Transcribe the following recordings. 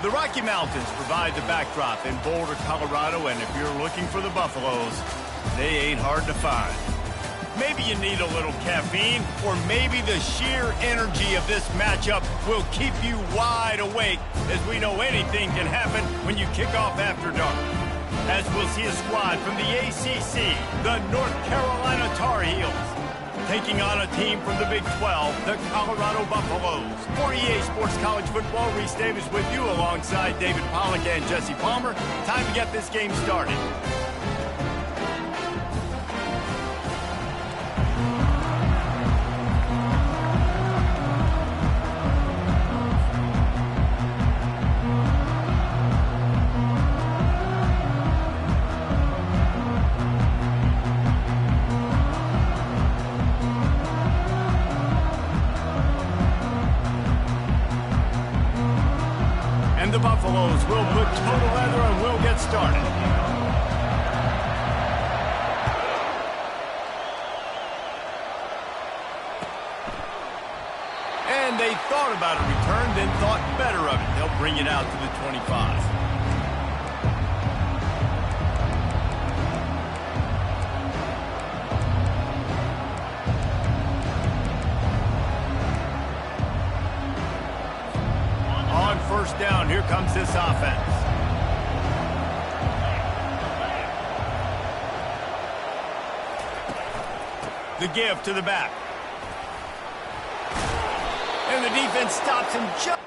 The Rocky Mountains provide the backdrop in Boulder, Colorado, and if you're looking for the Buffaloes, they ain't hard to find. Maybe you need a little caffeine, or maybe the sheer energy of this matchup will keep you wide awake, as we know anything can happen when you kick off after dark. As we'll see a squad from the ACC, the North Carolina Tar Heels, taking on a team from the Big 12, the Colorado Buffaloes. For EA Sports College Football, Reese Davis with you alongside David Pollack and Jesse Palmer. Time to get this game started. The Buffaloes will put total leather and we'll get started. And they thought about a return, then thought better of it. They'll bring it out to the 25. First down, here comes this offense. The give to the back. And the defense stops him just...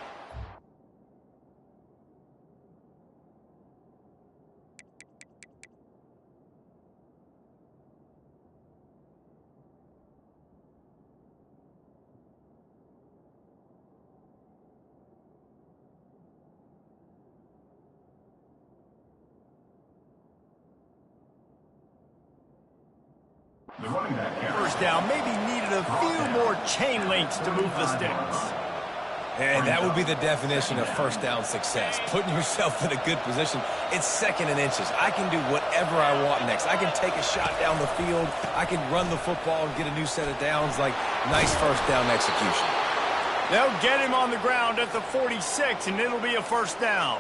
First down, maybe needed a few more chain links to move the sticks. And that would be the definition of first down success. Putting yourself in a good position. It's second and inches. I can do whatever I want next. I can take a shot down the field. I can run the football and get a new set of downs. Like, nice first down execution. They'll get him on the ground at the 46, and it'll be a first down.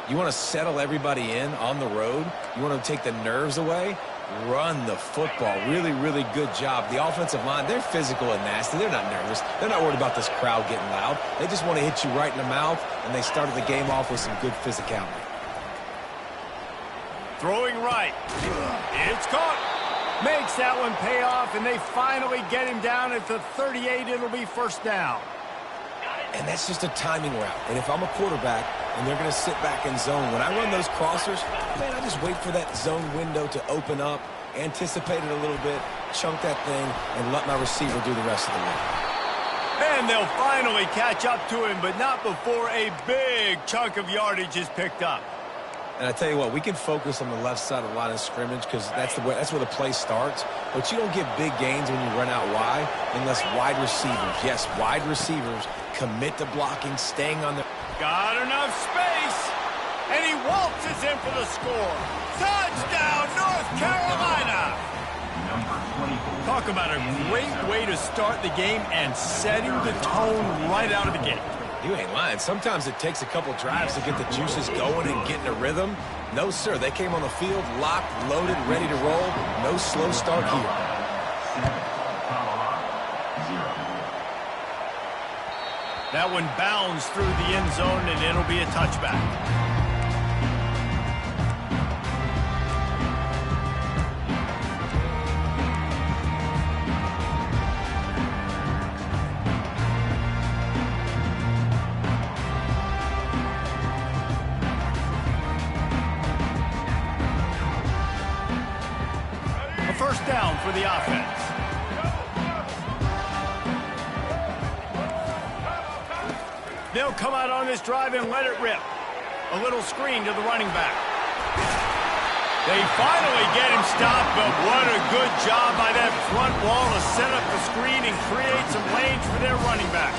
You want to settle everybody in on the road? You want to take the nerves away? Run the football. Really, really good job. The offensive line, they're physical and nasty. They're not nervous. They're not worried about this crowd getting loud. They just want to hit you right in the mouth, and they started the game off with some good physicality. Throwing right. It's caught. Makes that one pay off, and they finally get him down at the 38. It'll be first down. And that's just a timing route. And if I'm a quarterback and they're going to sit back in zone, when I run those crossers, man, I just wait for that zone window to open up, anticipate it a little bit, chunk that thing, and let my receiver do the rest of the work. And they'll finally catch up to him, but not before a big chunk of yardage is picked up. And I tell you what, we can focus on the left side of the line of scrimmage because that's where the play starts. But you don't get big gains when you run out wide unless wide receivers, yes, wide receivers, commit to blocking, staying on the... Got enough space, and he waltzes in for the score. Touchdown, North Carolina! Talk about a great way to start the game and setting the tone right out of the gate. You ain't lying. Sometimes it takes a couple drives to get the juices going and get in a rhythm. No, sir. They came on the field, locked, loaded, ready to roll. No slow start here. That one bounds through the end zone, and it'll be a touchback. First down for the offense. They'll come out on this drive and let it rip. A little screen to the running back. They finally get him stopped, but what a good job by that front wall to set up the screen and create some lanes for their running back.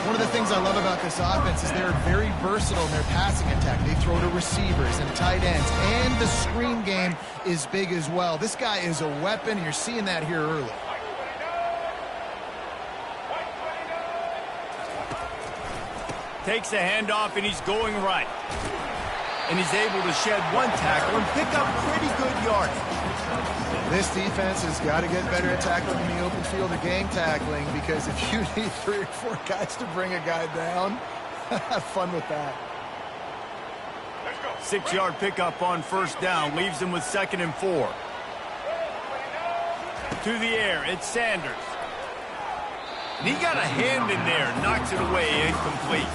One of the things I love about this offense is they're very versatile in their passing attack. They throw to receivers and tight ends, and the screen game is big as well. This guy is a weapon, and you're seeing that here early. Takes the handoff, and he's going right. And he's able to shed one tackle and pick up pretty good yardage. This defense has got to get better at tackling in the open field or gang tackling, because if you need 3 or 4 guys to bring a guy down, have fun with that. 6-yard pickup on first down. Leaves him with 2nd and 4. To the air, it's Sanders. And he got a hand in there, knocks it away, incomplete.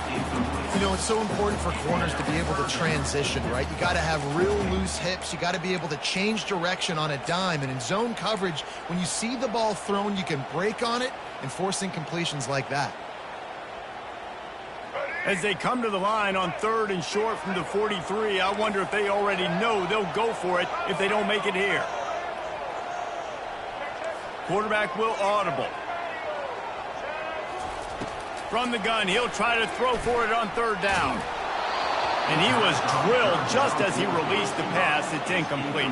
You know, it's so important for corners to be able to transition, right? You got to have real loose hips. You got to be able to change direction on a dime. And in zone coverage, when you see the ball thrown, you can break on it and force incompletions like that. As they come to the line on 3rd and short from the 43, I wonder if they already know they'll go for it if they don't make it here. Quarterback will audible. From the gun, he'll try to throw for it on 3rd down. And he was drilled just as he released the pass. It's incomplete.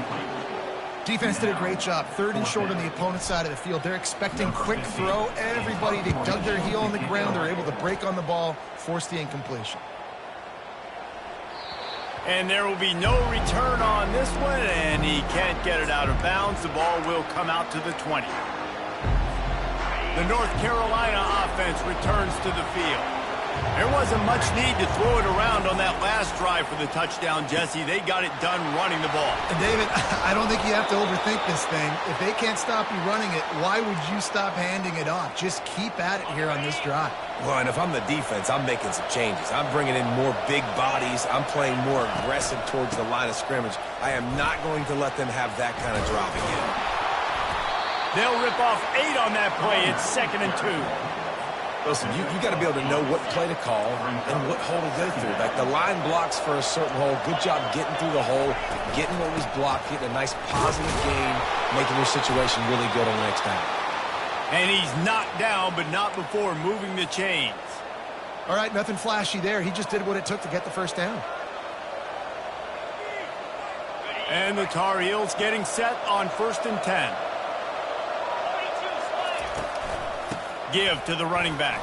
Defense did a great job. 3rd and short on the opponent's side of the field. They're expecting quick throw. Everybody, they dug their heel on the ground. They're able to break on the ball, force the incompletion. And there will be no return on this one, and he can't get it out of bounds. The ball will come out to the 20. The North Carolina offense returns to the field. There wasn't much need to throw it around on that last drive for the touchdown, Jesse. They got it done running the ball. And David, I don't think you have to overthink this thing. If they can't stop you running it, why would you stop handing it off? Just keep at it here on this drive. Well, and if I'm the defense, I'm making some changes. I'm bringing in more big bodies. I'm playing more aggressive towards the line of scrimmage. I am not going to let them have that kind of drive again. They'll rip off 8 on that play. It's 2nd and 2. Listen, you got to be able to know what play to call and what hole to go through. Like, the line blocks for a certain hole. Good job getting through the hole, getting what was blocked, getting a nice positive gain, making your situation really good on the next down. And he's knocked down, but not before moving the chains. All right, nothing flashy there. He just did what it took to get the first down. And the Tar Heels getting set on 1st and 10. Give to the running back.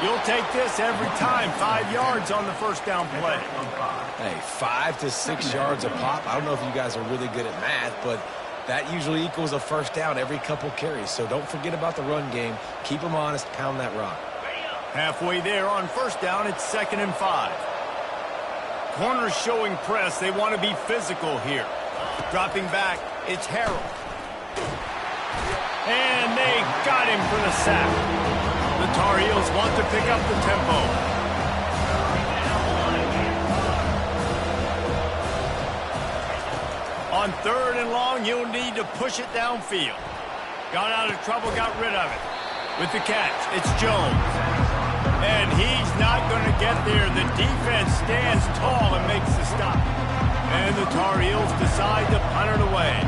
You'll take this every time. 5 yards on the first down play. Hey, 5 to 6 yards a pop. I don't know if you guys are really good at math, but that usually equals a first down every couple carries. So don't forget about the run game. Keep them honest. Pound that rock. Halfway there on first down, it's 2nd and 5. Corners showing press. They want to be physical here. Dropping back, it's Harrell. And they got him for the sack. The Tar Heels want to pick up the tempo. On 3rd and long, you'll need to push it downfield. Got out of trouble, got rid of it. With the catch, it's Jones. And he's not going to get there. The defense stands tall and makes the stop. And the Tar Heels decide to punt it away.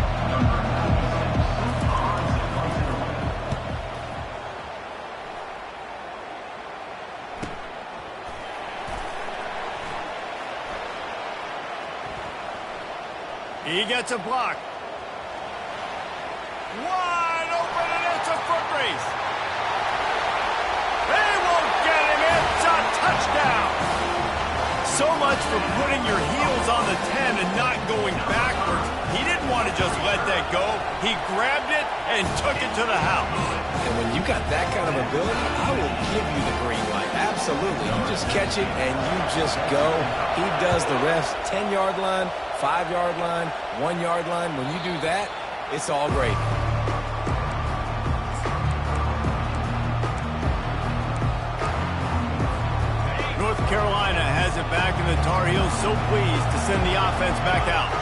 He gets a block. Wide open, and it's a foot race. They won't get him. It's a touchdown. So much for putting your heels on the 10 and not going backwards. He didn't want to just let that go. He grabbed it and took it to the house. And when you got that kind of ability, I will give you the green light. Absolutely. You just catch it and you just go. He does the rest. 10-yard line, 5-yard line, 1-yard line. When you do that, it's all great. North Carolina has it back, and the Tar Heels so pleased to send the offense back out.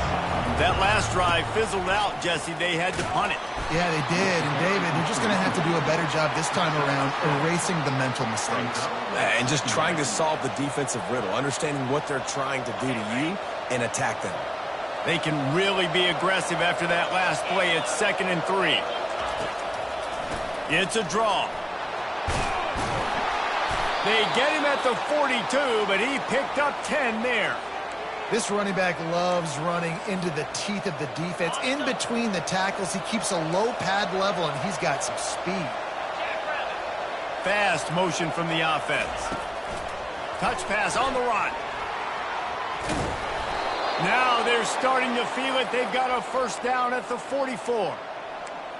That last drive fizzled out, Jesse. They had to punt it. Yeah, they did. And, David, they're just going to have to do a better job this time around erasing the mental mistakes. And just trying to solve the defensive riddle, understanding what they're trying to do to you and attack them. They can really be aggressive after that last play. It's 2nd and 3. It's a draw. They get him at the 42, but he picked up 10 there. This running back loves running into the teeth of the defense. In between the tackles, he keeps a low pad level, and he's got some speed. fast motion from the offense. Touch pass on the run. Now they're starting to feel it. They've got a first down at the 44.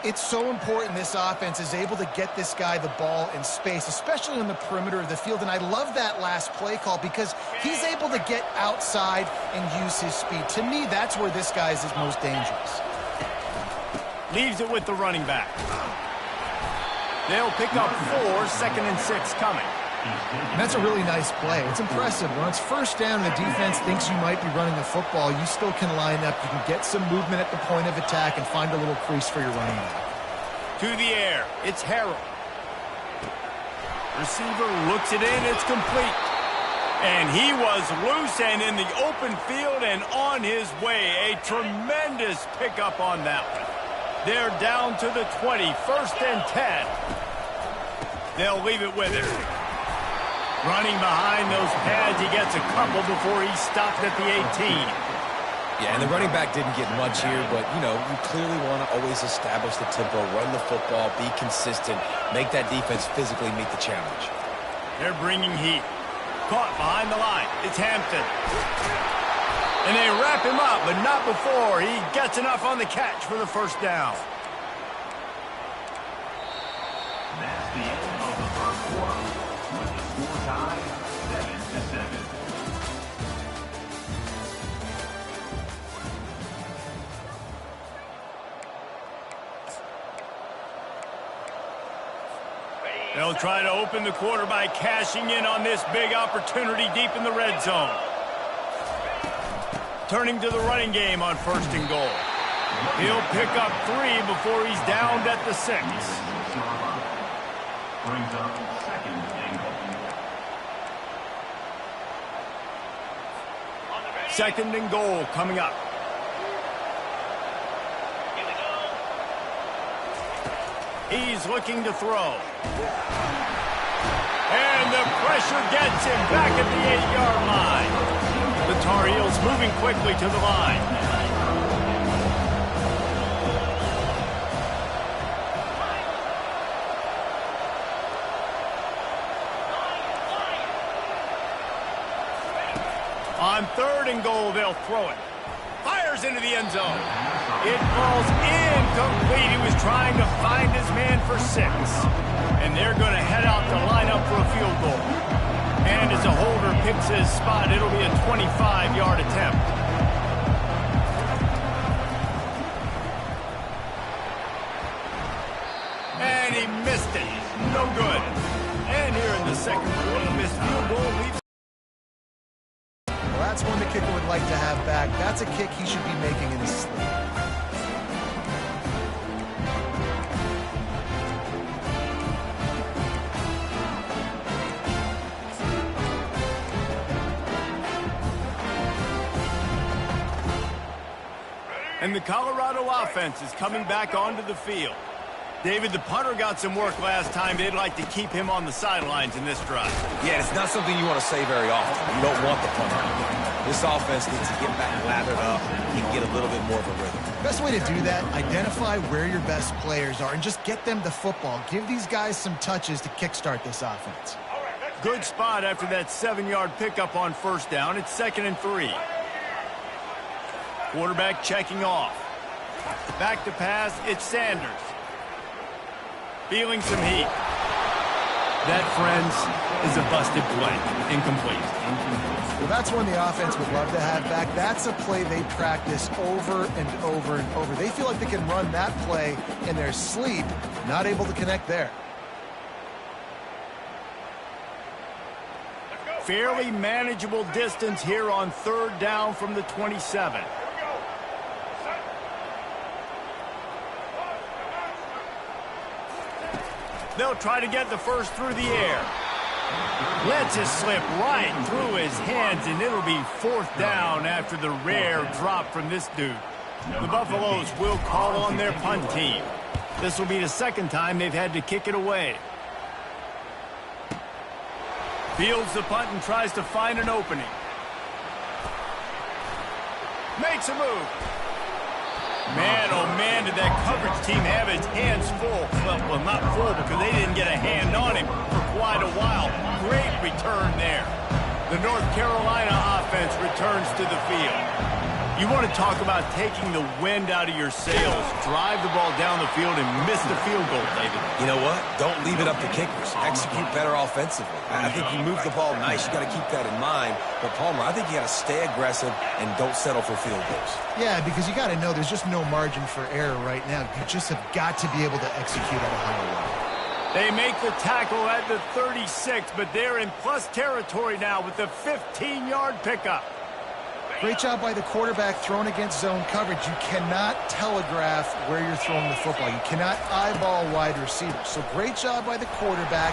It's so important this offense is able to get this guy the ball in space, especially on the perimeter of the field. And I love that last play call because he's able to get outside and use his speed. To me, that's where this guy is his most dangerous. Leaves it with the running back. They'll pick up 4, 2nd and 6 coming. And that's a really nice play. It's impressive. When it's first down and the defense thinks you might be running the football, you still can line up. You can get some movement at the point of attack and find a little crease for your running back. To the air. It's Harrell. Receiver looks it in. It's complete. And he was loose and in the open field and on his way. A tremendous pickup on that one. They're down to the 20. 1st and 10. They'll leave it with him. Running behind those pads, he gets a couple before he stopped at the 18. Yeah, and the running back didn't get much here, but, you know, you clearly want to always establish the tempo, run the football, be consistent, make that defense physically meet the challenge. They're bringing heat. Caught behind the line. It's Hampton. And they wrap him up, but not before he gets enough on the catch for the first down. That's the end of the first quarter. With the score tied 7-7. They'll try to open the quarter by cashing in on this big opportunity deep in the red zone. Turning to the running game on 1st and goal. He'll pick up 3 before he's downed at the 6. Brings up 2nd and goal. 2nd and goal coming up. He's looking to throw. And the pressure gets him back at the 8-yard line. The Tar Heels moving quickly to the line. On 3rd and goal, they'll throw it. Fires into the end zone. It falls incomplete. He was trying to find his man for 6. And they're going to head out to line up for a field goal. And as a holder picks his spot, it'll be a 25-yard attempt. And he missed it. No good. And here in the second quarter, missed field goal leads. Well, that's one the kicker would like to have back. That's a kick he should be making in his sleep. And the Colorado offense is coming back onto the field. David, the punter got some work last time. They'd like to keep him on the sidelines in this drive. Yeah, it's not something you want to say very often. You don't want the punter. This offense needs to get back lathered up and get a little bit more of a rhythm. Best way to do that, identify where your best players are and just get them the football. Give these guys some touches to kickstart this offense. Good spot after that 7-yard pickup on 1st down. It's 2nd and 3. Quarterback checking off. Back to pass, it's Sanders. Feeling some heat. That, friends, is a busted play. Incomplete. Well, that's one the offense would love to have back. That's a play they practice over and over and over. They feel like they can run that play in their sleep, not able to connect there. Fairly manageable distance here on 3rd down from the 27. They'll try to get the first through the air. Lets it slip right through his hands, and it'll be 4th down after the rare drop from this dude. The Buffaloes will call on their punt team. This will be the 2nd time they've had to kick it away. Fields the punt and tries to find an opening. Makes a move. Man, oh man, did that coverage team have its hands full? Well, not full because they didn't get a hand on him for quite a while. Great return there. The North Carolina offense returns to the field. You want to talk about taking the wind out of your sails. Drive the ball down the field and miss the field goal, David. You know what? Don't leave it up to kickers. Execute better offensively. I think you move the ball nice. You got to keep that in mind. But, Palmer, I think you got to stay aggressive and don't settle for field goals. Yeah, because you got to know there's just no margin for error right now. You just have got to be able to execute at a higher level. They make the tackle at the 36, but they're in plus territory now with the 15-yard pickup. Great job by the quarterback throwing against zone coverage. You cannot telegraph where you're throwing the football. You cannot eyeball wide receivers. So great job by the quarterback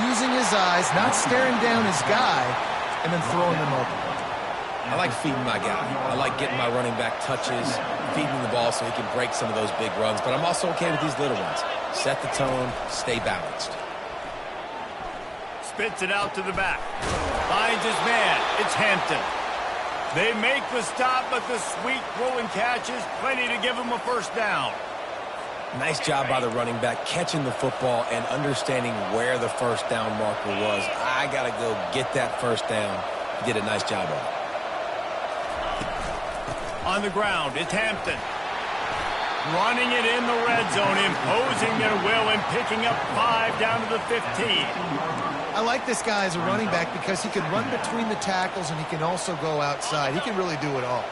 using his eyes, not staring down his guy, and then throwing them open. I like feeding my guy. I like getting my running back touches, feeding the ball so he can break some of those big runs. But I'm also okay with these little ones. Set the tone, stay balanced. Spits it out to the back. Finds his man. It's Hampton. They make the stop, but the sweet throwing catch is plenty to give him a first down. Nice job by the running back catching the football and understanding where the first down marker was. I got to go get that first down. He did a nice job of it. On the ground, it's Hampton. Running it in the red zone, imposing their will and picking up 5 down to the 15. I like this guy as a running back because he can run between the tackles and he can also go outside. He can really do it all.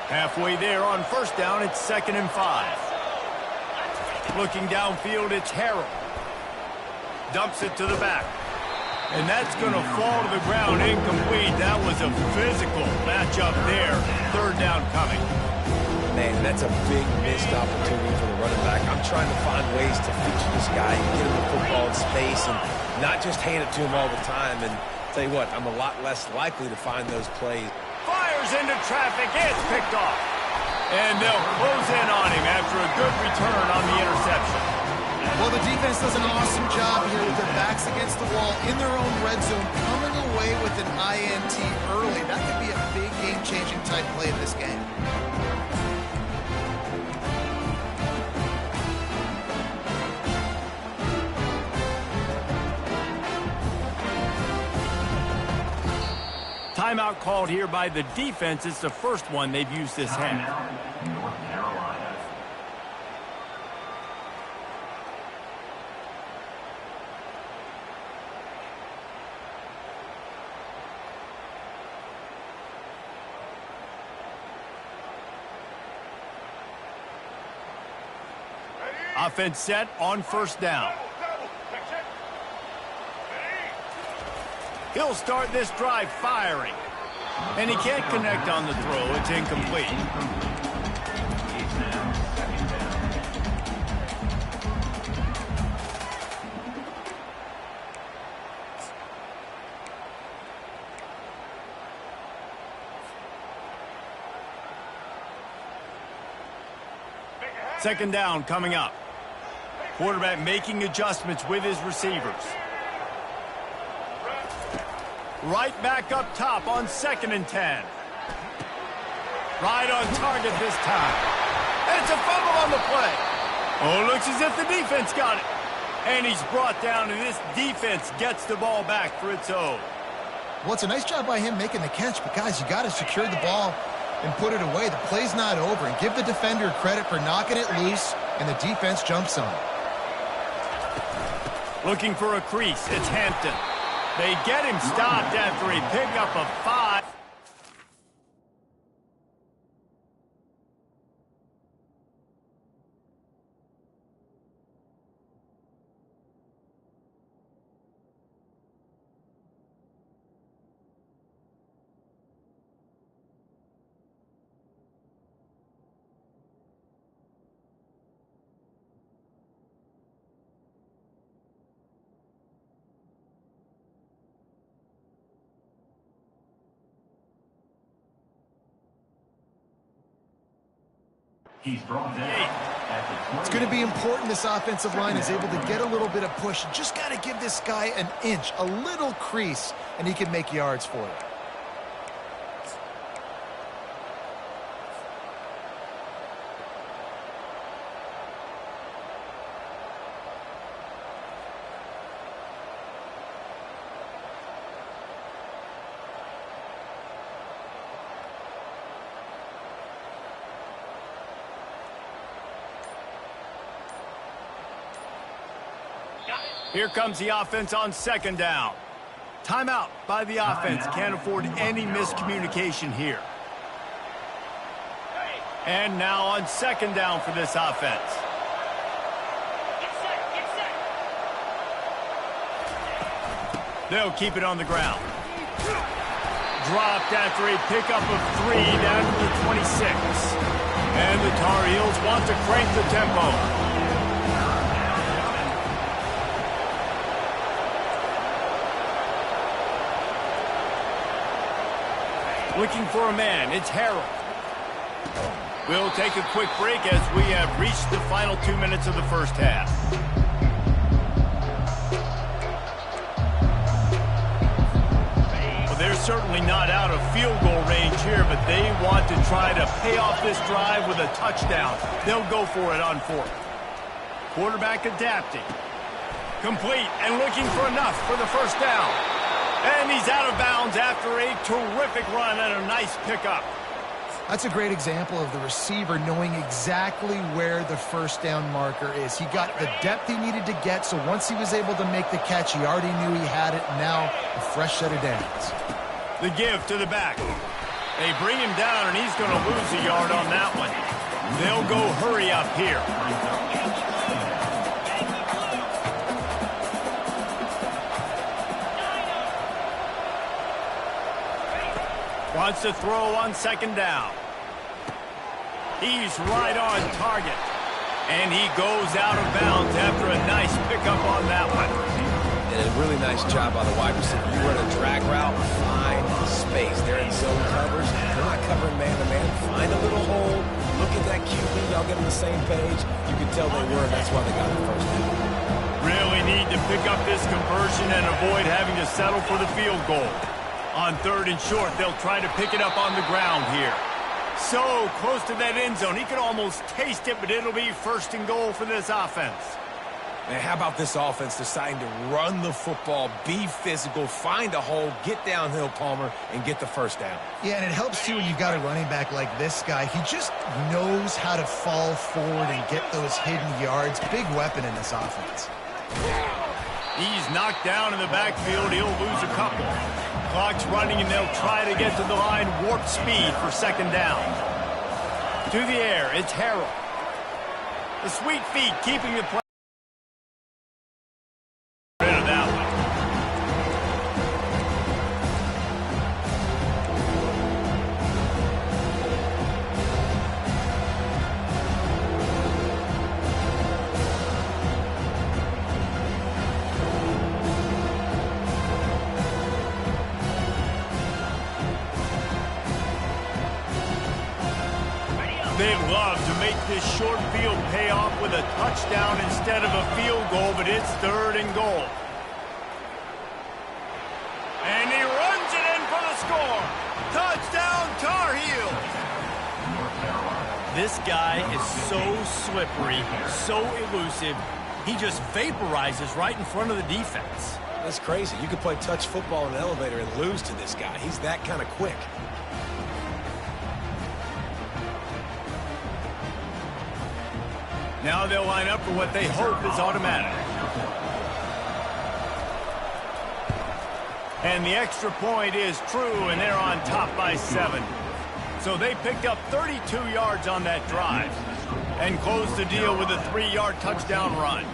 Halfway there on first down, it's 2nd and 5. Looking downfield, it's Harrell. Dumps it to the back. And that's going to fall to the ground incomplete. That was a physical matchup there. 3rd down coming. Man, that's a big missed opportunity for the running back. I'm trying to find ways to feature this guy and get him the football in space and not just hand it to him all the time. And tell you what, I'm a lot less likely to find those plays. Fires into traffic. It's picked off. And they'll close in on him after a good return on the interception. Well, the defense does an awesome job here with their backs against the wall in their own red zone, coming away with an INT early. That could be a big game-changing type play in this game. Timeout called here by the defense. It's the first one they've used this half. North Carolina. Offense set on first down. He'll start this drive firing. And he can't connect on the throw. It's incomplete. It's now 2nd down. Second down coming up. Quarterback making adjustments with his receivers. Right back up top on 2nd and 10. Right on target this time. And it's a fumble on the play. Oh, looks as if the defense got it. And he's brought down, and this defense gets the ball back for its own. Well, it's a nice job by him making the catch, but guys, you got to secure the ball and put it away. The play's not over, and give the defender credit for knocking it loose, and the defense jumps on it. Looking for a crease. It's Hampton. They get him stopped after a pickup of 5. He's brought down at the 20. It's going to be important this offensive line is able to get a little bit of push. Just got to give this guy an inch, a little crease, and he can make yards for it. Here comes the offense on second down. Timeout by the offense. Can't afford any miscommunication here. And now on second down for this offense. They'll keep it on the ground. Dropped after a pickup of 3 down to the 26. And the Tar Heels want to crank the tempo. Looking for a man, it's Harold. We'll take a quick break as we have reached the final 2 minutes of the first half. Well, they're certainly not out of field goal range here, but they want to try to pay off this drive with a touchdown. They'll go for it on fourth. Quarterback adapting. Complete and looking for enough for the first down. And he's out of bounds after a terrific run and a nice pickup. That's a great example of the receiver knowing exactly where the first down marker is. He got the depth he needed to get, so once he was able to make the catch, he already knew he had it. Now, a fresh set of downs. The give to the back. They bring him down, and he's going to lose a yard on that one. They'll go hurry up here. Wants to throw on second down. He's right on target. And he goes out of bounds after a nice pickup on that one. And a really nice job by the wide receiver. You run a drag route, find space. They're in zone covers. They're not covering man-to-man. Find a little hole. Look at that QB. Y'all get on the same page. You can tell they were, and that's why they got the first down. Really need to pick up this conversion and avoid having to settle for the field goal. On third and short, they'll try to pick it up on the ground here. So close to that end zone. He could almost taste it, but it'll be first and goal for this offense. Man, how about this offense deciding to run the football, be physical, find a hole, get downhill, Palmer, and get the first down? Yeah, and it helps, too, when you've got a running back like this guy. He just knows how to fall forward and get those hidden yards. Big weapon in this offense. He's knocked down in the backfield. He'll lose a couple. Clock's running, and they'll try to get to the line warp speed for second down. To the air, it's Harold. The sweet feet keeping the play. Rid of that one. They love to make this short field pay off with a touchdown instead of a field goal, but it's third and goal. And he runs it in for the score. Touchdown, Tar Heels. This guy is so slippery, so elusive. He just vaporizes right in front of the defense. That's crazy. You could play touch football in an elevator and lose to this guy. He's that kind of quick. Now they'll line up for what they hope is automatic. And the extra point is true, and they're on top by 7. So they picked up 32 yards on that drive and closed the deal with a 3-yard touchdown run.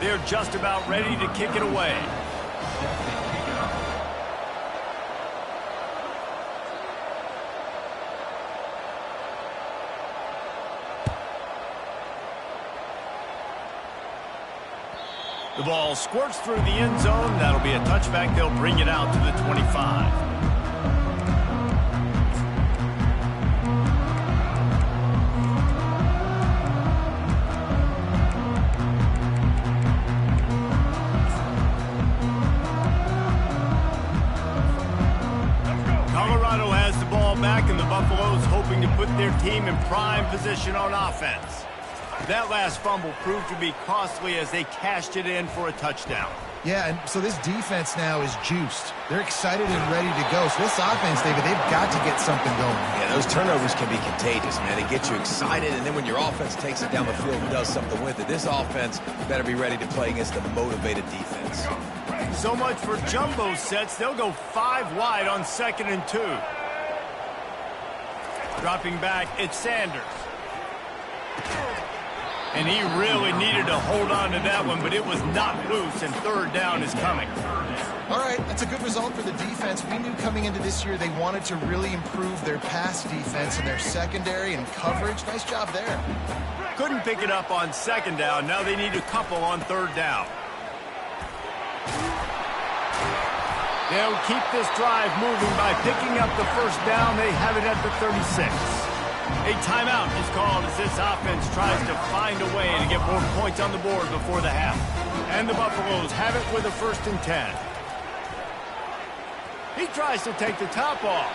They're just about ready to kick it away. The ball squirts through the end zone. That'll be a touchback. They'll bring it out to the 25. Colorado has the ball back, and the Buffaloes hoping to put their team in prime position on offense. That last fumble proved to be costly as they cashed it in for a touchdown. Yeah, and so this defense now is juiced. They're excited and ready to go. So this offense, David, they've got to get something going. Yeah, those turnovers can be contagious, man. It gets you excited, and then when your offense takes it down the field and does something with it, this offense better be ready to play against a motivated defense. So much for jumbo sets. They'll go 5 wide on 2nd and 2. Dropping back, it's Sanders. And he really needed to hold on to that one, but it was not loose, and 3rd down is coming. All right, that's a good result for the defense. We knew coming into this year they wanted to really improve their pass defense and their secondary and coverage. Nice job there. Couldn't pick it up on 2nd down. Now they need a couple on 3rd down. They'll keep this drive moving by picking up the 1st down. They have it at the 36. A timeout is called as this offense tries to find a way to get more points on the board before the half. And the Buffaloes have it with a 1st and 10. He tries to take the top off.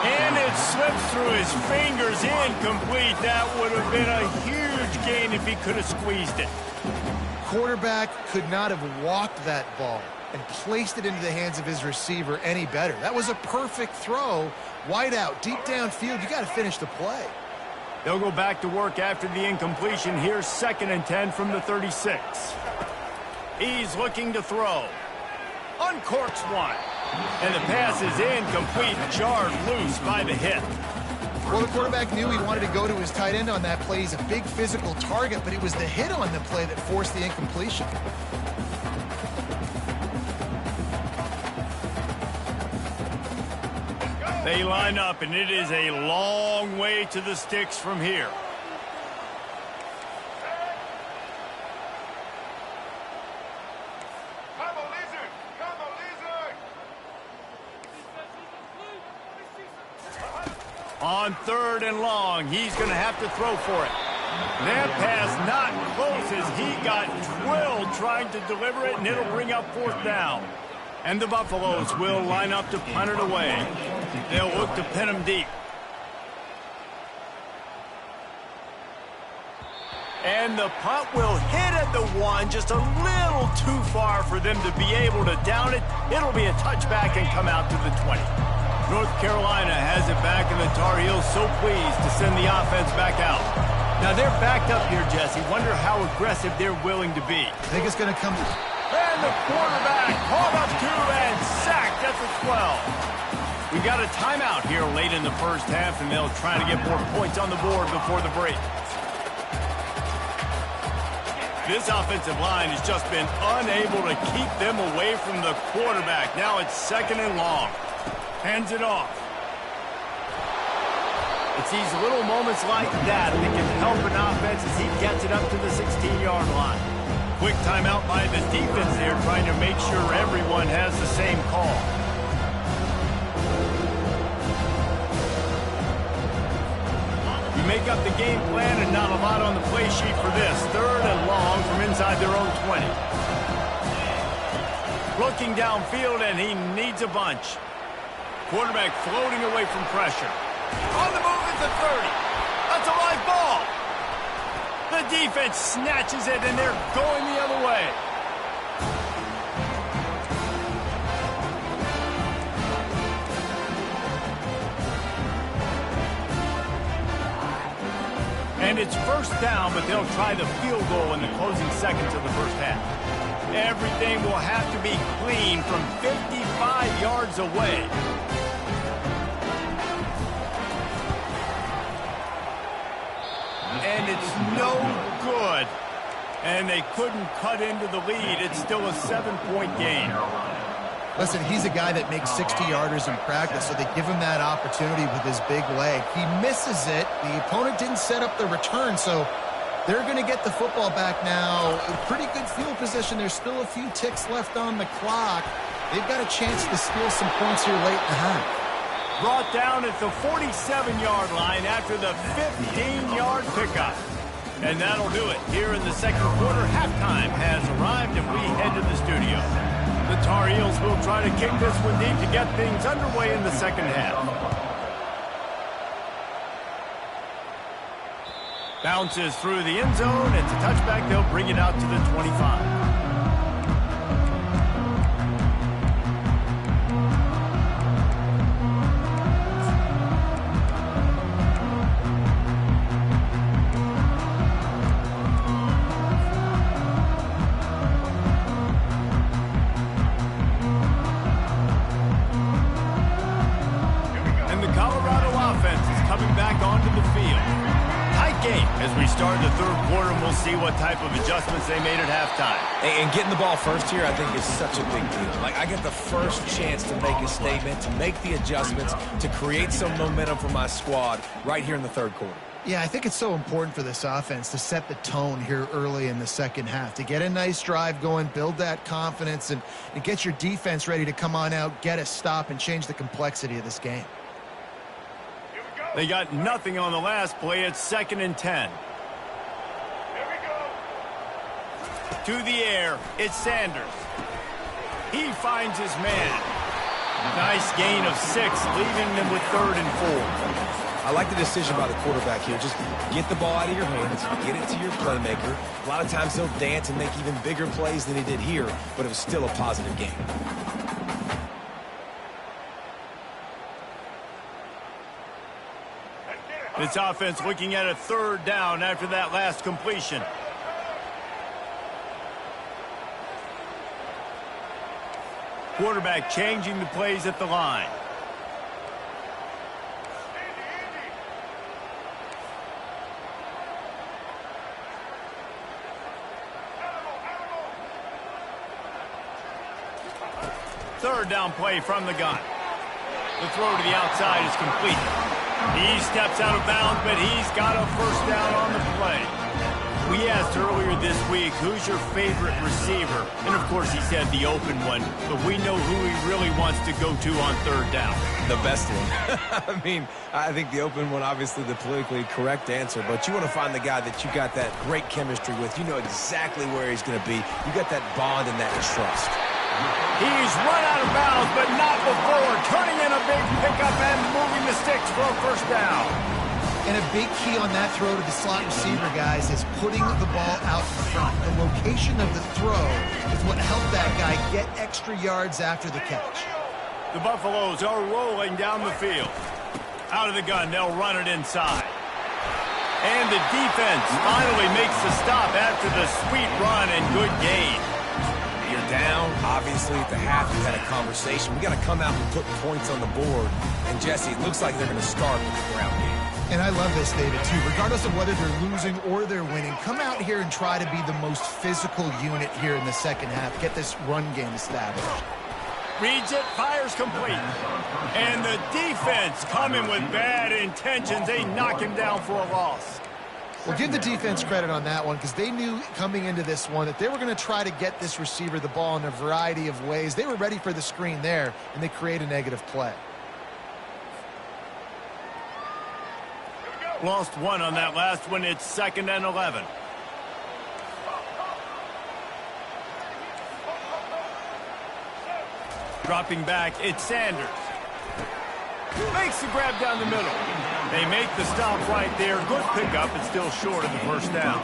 And it slips through his fingers, incomplete. That would have been a huge gain if he could have squeezed it. Quarterback could not have walked that ball and placed it into the hands of his receiver any better. That was a perfect throw. Wide out, deep downfield. You got to finish the play. They'll go back to work after the incompletion. Here's 2nd and 10 from the 36. He's looking to throw. Uncorks one. And the pass is incomplete, jarred loose by the hit. Well, the quarterback knew he wanted to go to his tight end on that play. He's a big physical target, but it was the hit on the play that forced the incompletion. They line up, and it is a long way to the sticks from here. On 3rd and long, he's going to have to throw for it. That pass not close as he got drilled trying to deliver it, and it'll bring up 4th down. And the Buffaloes will line up to punt it away. They'll look to pin him deep. And the punt will hit at the 1, just a little too far for them to be able to down it. It'll be a touchback and come out to the 20. North Carolina has it back, and the Tar Heels so pleased to send the offense back out. Now they're backed up here, Jesse. Wonder how aggressive they're willing to be. I think it's going to come. And the quarterback hauled up 2 and sacked at the 12. We got a timeout here late in the 1st half, and they'll try to get more points on the board before the break. This offensive line has just been unable to keep them away from the quarterback. Now it's 2nd and long. Hands it off. It's these little moments like that that can help an offense as he gets it up to the 16-yard line. Quick timeout by the defense there, trying to make sure everyone has the same call. You make up the game plan and not a lot on the play sheet for this. 3rd and long from inside their own 20. Looking downfield, and he needs a bunch. Quarterback floating away from pressure. On the move at the 30. That's a live ball. The defense snatches it, and they're going the other way. And it's 1st down, but they'll try the field goal in the closing seconds of the 1st half. Everything will have to be clean from 55 yards away. And it's no good. And they couldn't cut into the lead. It's still a 7-point game. Listen, he's a guy that makes 60-yarders in practice, so they give him that opportunity with his big leg. He misses it. The opponent didn't set up the return, so they're going to get the football back now. Pretty good field position. There's still a few ticks left on the clock. They've got a chance to steal some points here late in the half. Brought down at the 47-yard line after the 15-yard pickup. And that'll do it. Here in the 2nd quarter, halftime has arrived, and we head to the studio. The Tar Heels will try to kick this one deep to get things underway in the 2nd half. Bounces through the end zone. It's a touchback. They'll bring it out to the 25. back onto the field. Tight game as we start the third quarter, and we'll see what type of adjustments they made at halftime. And getting the ball first here, I think, is such a big deal. Like, I get the first chance to make a statement, to make the adjustments, to create some momentum for my squad right here in the third quarter. Yeah, I think it's so important for this offense to set the tone here early in the second half, to get a nice drive going, build that confidence, and get your defense ready to come on out, get a stop, and change the complexity of this game. They got nothing on the last play. It's 2nd and 10. To the air, it's Sanders. He finds his man. Nice gain of 6, leaving them with 3rd and 4. I like the decision by the quarterback here. Just get the ball out of your hands, get it to your playmaker. A lot of times he'll dance and make even bigger plays than he did here, but it was still a positive game. This offense looking at a 3rd down after that last completion. Quarterback changing the plays at the line. Third down play from the gun. The throw to the outside is complete. He steps out of bounds, but he's got a first down on the play. We asked earlier this week, who's your favorite receiver? And, of course, he said the open one, but we know who he really wants to go to on 3rd down. The best one. I mean, I think the open one, obviously the politically correct answer, but you want to find the guy that you got that great chemistry with. You know exactly where he's going to be. You got that bond and that trust. He's run out of bounds, but not before turning in a big pickup and moving the sticks for a first down. And a big key on that throw to the slot receiver, guys, is putting the ball out in front. The location of the throw is what helped that guy get extra yards after the catch. The Buffaloes are rolling down the field. Out of the gun, they'll run it inside. And the defense finally makes the stop after the sweet run and good gain. You're down, obviously, at the half. We've had a conversation. We got to come out and put points on the board. And, Jesse, it looks like they're going to start with the ground game. And I love this, David, too. Regardless of whether they're losing or they're winning, come out here and try to be the most physical unit here in the second half. Get this run game established. Reads it, fires complete. And the defense coming with bad intentions. They knock him down for a loss. Well, give the defense credit on that one because they knew coming into this one that they were going to try to get this receiver the ball in a variety of ways. They were ready for the screen there, and they create a negative play. Lost one on that last one. It's 2nd and 11. Dropping back, it's Sanders. Makes the grab down the middle. They make the stop right there. Good pickup, but still short of the first down.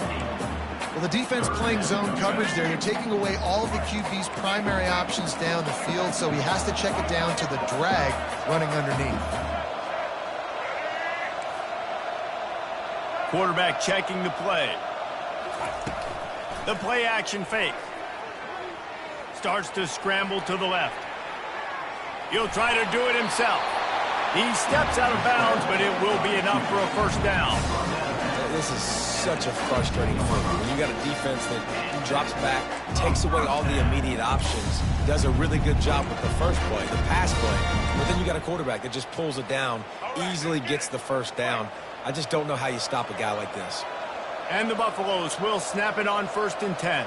Well, the defense playing zone coverage there. You're taking away all of the QB's primary options down the field, so he has to check it down to the drag running underneath. Quarterback checking the play. The play action fake. Starts to scramble to the left. He'll try to do it himself. He steps out of bounds, but it will be enough for a first down. This is such a frustrating thing. When you got a defense that drops back, takes away all the immediate options, does a really good job with the first play, the pass play, but then you got a quarterback that just pulls it down, easily gets the first down. I just don't know how you stop a guy like this. And the Buffaloes will snap it on 1st and 10.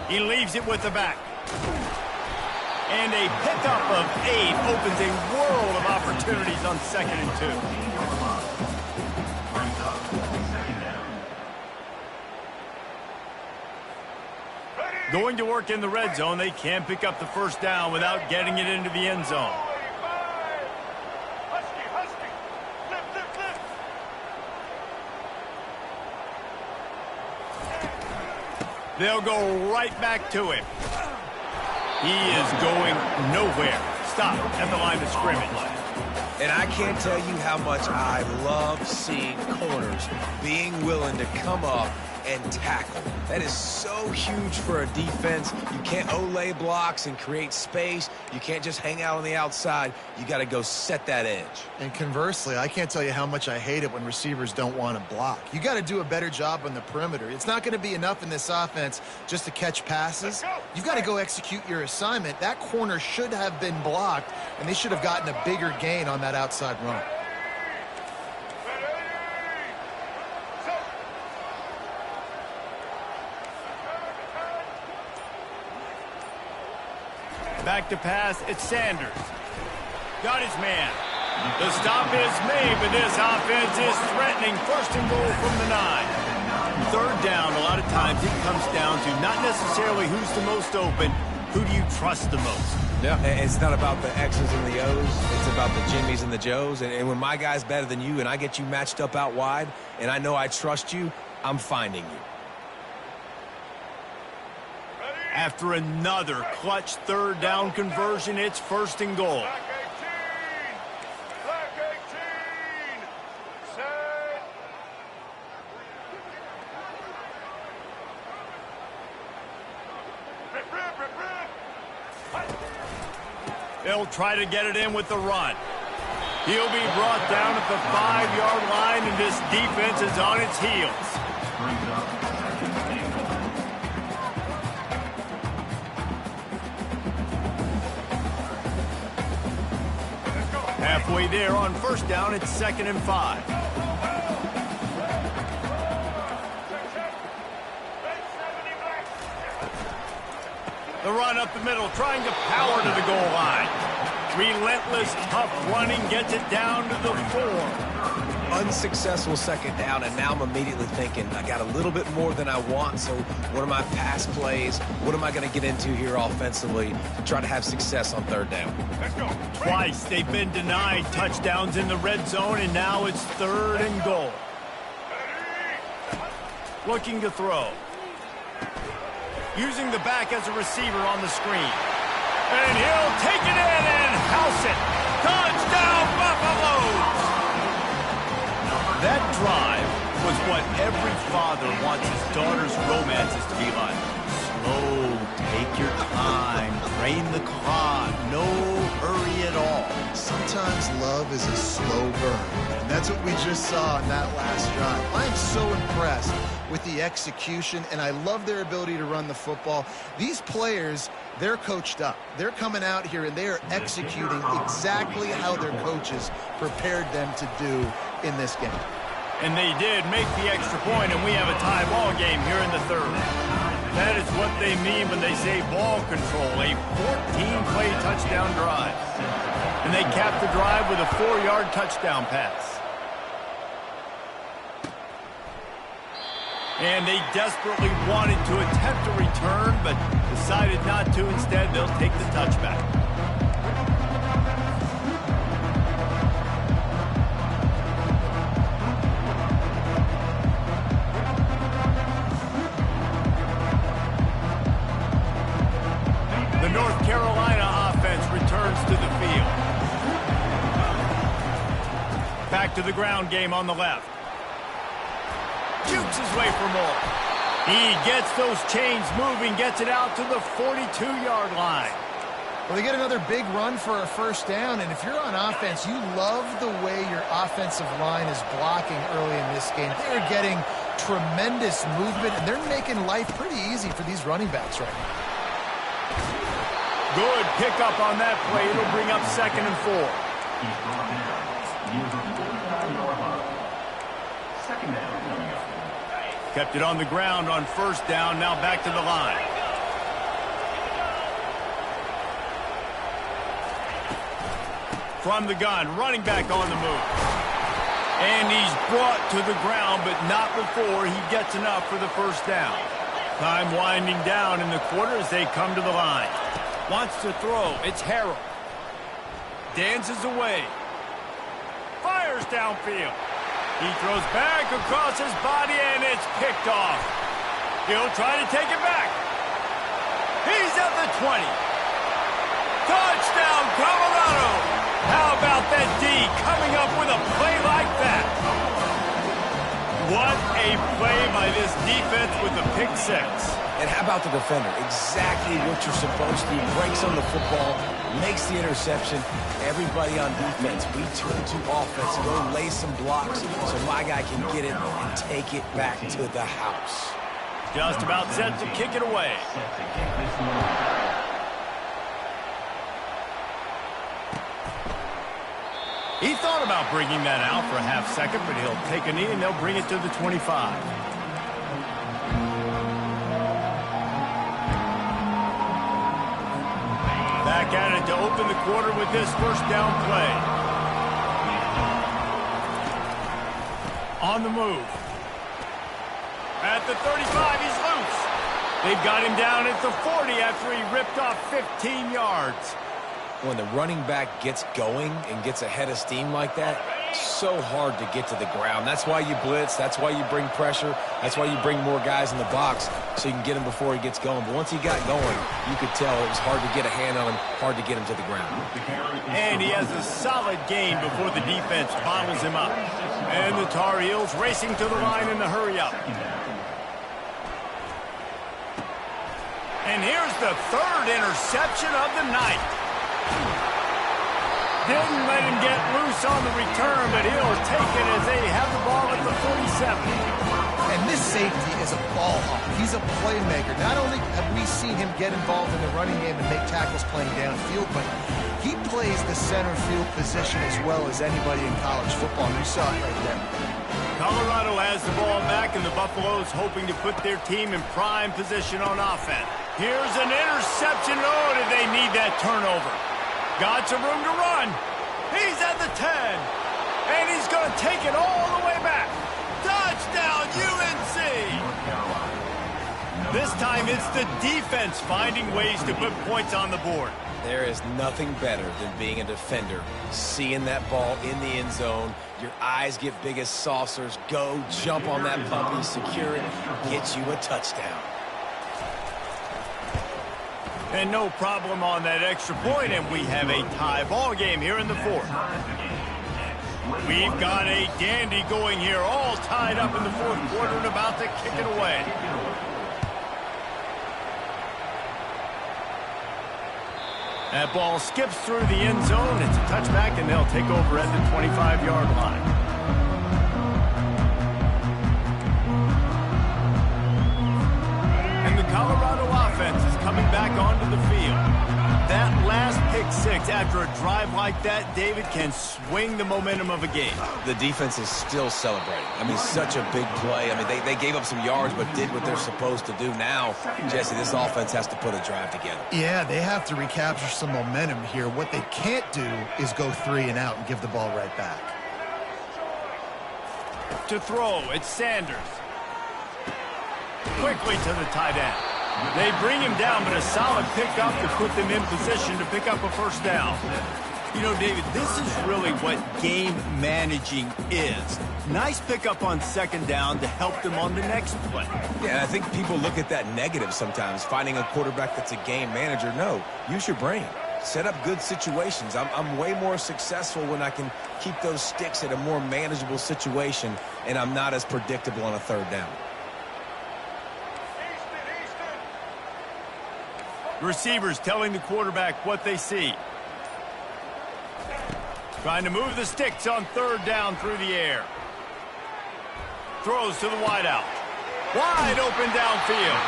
He leaves it with the back. And a pickup of 8 opens a world of opportunities on 2nd and 2. Going to work in the red zone. They can't pick up the first down without getting it into the end zone. They'll go right back to him. He is going nowhere. Stop at the line of scrimmage. And I can't tell you how much I love seeing corners being willing to come up and tackle. That is so huge for a defense. You can't olay blocks and create space. You can't just hang out on the outside. You got to go set that edge. And conversely, I can't tell you how much I hate it when receivers don't want to block. You got to do a better job on the perimeter. It's not going to be enough in this offense just to catch passes. You've got to go execute your assignment. That corner should have been blocked, and they should have gotten a bigger gain on that outside run. Back to pass, it's Sanders. Got his man. The stop is made, but this offense is threatening. First and goal from the 9. Third down, a lot of times it comes down to not necessarily who's the most open, who do you trust the most? Yeah, it's not about the X's and the O's. It's about the Jimmys and the Joes. And when my guy's better than you and I get you matched up out wide and I know I trust you, I'm finding you. After another clutch third down conversion, it's first and goal. They'll try to get it in with the run. He'll be brought down at the 5-yard line, and this defense is on its heels. Halfway there on first down, it's 2nd and 5. The run up the middle, trying to power to the goal line. Relentless, tough running, gets it down to the 4. Unsuccessful second down, and now I'm immediately thinking, I got a little bit more than I want, so what are my pass plays? What am I going to get into here offensively to try to have success on third down? Let's go. Twice they've been denied touchdowns in the red zone, and now it's 3rd and goal. Looking to throw. Using the back as a receiver on the screen. And he'll take it in and house it. Touchdown, Buffaloes! That drive was what every father wants his daughter's romances to be like. Slow, take your time, drain the clock, no hurry at all. Sometimes love is a slow burn, and that's what we just saw in that last drive. I'm so impressed with the execution, and I love their ability to run the football. These players, they're coached up. They're coming out here, and they are executing exactly how their coaches prepared them to do in this game. And they did make the extra point, and we have a tie ball game here in the 3rd. That is what they mean when they say ball control, a 14-play touchdown drive. And they capped the drive with a 4-yard touchdown pass. And they desperately wanted to attempt a return, but decided not to. Instead, they'll take the touchback. The North Carolina offense returns to the field. Back to the ground game on the left. Jukes his way for more. He gets those chains moving, gets it out to the 42-yard line. Well, they get another big run for a first down, and if you're on offense, you love the way your offensive line is blocking early in this game. They're getting tremendous movement, and they're making life pretty easy for these running backs right now. Good pickup on that play. It'll bring up 2nd and 4. Kept it on the ground on first down. Now back to the line. From the gun, running back on the move. And he's brought to the ground, but not before he gets enough for the first down. Time winding down in the quarter as they come to the line. Wants to throw. It's Harrell. Dances away. Fires downfield. He throws back across his body, and it's picked off. He'll try to take it back. He's at the 20. Touchdown, Colorado! play by this defense with the pick six. And how about the defender? Exactly what you're supposed to do. Breaks on the football, makes the interception. Everybody on defense, we turn to offense. Go lay some blocks so my guy can get it and take it back to the house. Just about set to kick it away. He thought about bringing that out for a half second, but he'll take a knee and they'll bring it to the 25. Back at it to open the quarter with this first down play. On the move. At the 35, he's loose. They've got him down at the 40 after he ripped off 15 yards. When the running back gets going and gets ahead of steam like that, so hard to get to the ground. That's why you blitz. That's why you bring pressure. That's why you bring more guys in the box so you can get him before he gets going. But once he got going, you could tell it was hard to get a hand on him, hard to get him to the ground. And he has a solid gain before the defense bottles him up. And the Tar Heels racing to the line in the hurry-up. And here's the third interception of the night. Didn't let him get loose on the return, but he'll take it as they have the ball at the 47. And this safety is a ball hawk. He's a playmaker. Not only have we seen him get involved in the running game and make tackles playing downfield, but he plays the center field position as well as anybody in college football. And you saw it right there. Colorado has the ball back, and the Buffaloes hoping to put their team in prime position on offense. Here's an interception. Oh, did they need that turnover? Got some room to run. He's at the 10. And he's going to take it all the way back. Touchdown, UNC! This time it's the defense finding ways to put points on the board. There is nothing better than being a defender. Seeing that ball in the end zone, your eyes get big as saucers. Go, jump on that puppy, secure it, get you a touchdown. And no problem on that extra point, and we have a tie ball game here in the fourth. We've got a dandy going here, all tied up in the fourth quarter and about to kick it away. That ball skips through the end zone. It's a touchback, and they'll take over at the 25-yard line. And the Colorado offense is coming back onto the field. That last pick six after a drive like that, David, can swing the momentum of a game. The defense is still celebrating. I mean, such a big play. I mean, they gave up some yards but did what they're supposed to do. Now, Jesse, this offense has to put a drive together. Yeah, they have to recapture some momentum here. What they can't do is go 3 and out and give the ball right back. To throw, it's Sanders. Quickly to the tight end. They bring him down, but a solid pickup to put them in position to pick up a first down. You know, David, this is really what game managing is. Nice pickup on second down to help them on the next play. Yeah, I think people look at that negative sometimes, finding a quarterback that's a game manager. No, use your brain. Set up good situations. I'm way more successful when I can keep those sticks at a more manageable situation, and I'm not as predictable on a third down. Receivers telling the quarterback what they see. Trying to move the sticks on third down through the air. Throws to the wideout. Wide open downfield.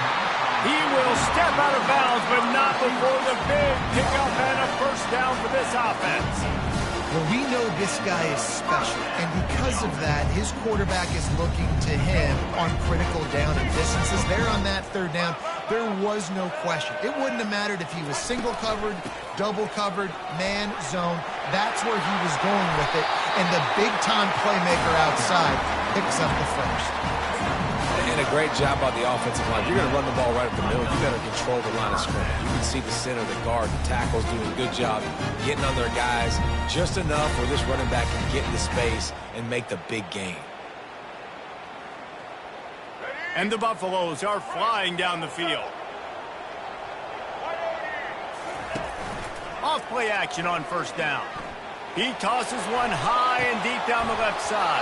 He will step out of bounds, but not before the big pickup and a first down for this offense. Well, we know this guy is special, and because of that, his quarterback is looking to him on critical down and distances. There on that third down, there was no question. It wouldn't have mattered if he was single covered, double covered, man, zone. That's where he was going with it, and the big-time playmaker outside picks up the first. And a great job by the offensive line. You're going to run the ball right up the middle. You better control the line of scrimmage. You can see the center, the guard, the tackles doing a good job getting on their guys just enough where this running back can get into space and make the big game. And the Buffaloes are flying down the field. Off play action on first down. He tosses one high and deep down the left side.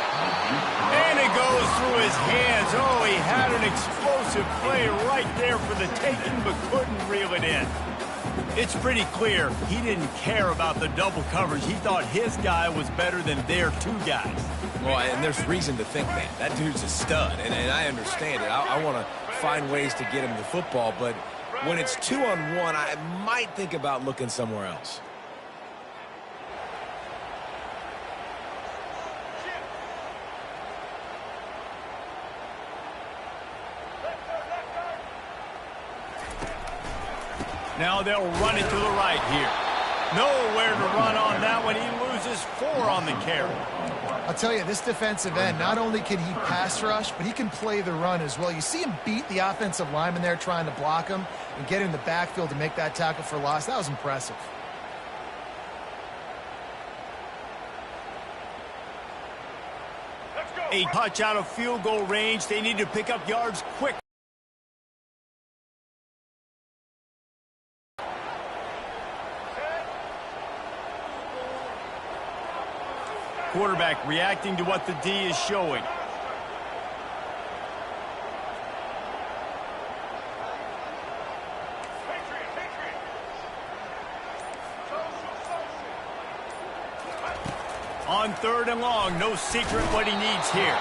And it goes through his hands. Oh, he had an explosive play right there for the taking, but couldn't reel it in. It's pretty clear he didn't care about the double coverage. He thought his guy was better than their two guys. Well, and there's reason to think that. That dude's a stud, and I understand it. I want to find ways to get him the football, but when it's 2-on-1, I might think about looking somewhere else. Now they'll run it to the right here. Nowhere to run on that one. He loses 4 on the carry. I'll tell you, this defensive end, not only can he pass rush, but he can play the run as well. You see him beat the offensive lineman there trying to block him and get in the backfield to make that tackle for loss. That was impressive. A touch out of field goal range. They need to pick up yards quick. Quarterback reacting to what the D is showing. On 3rd and long, no secret what he needs here.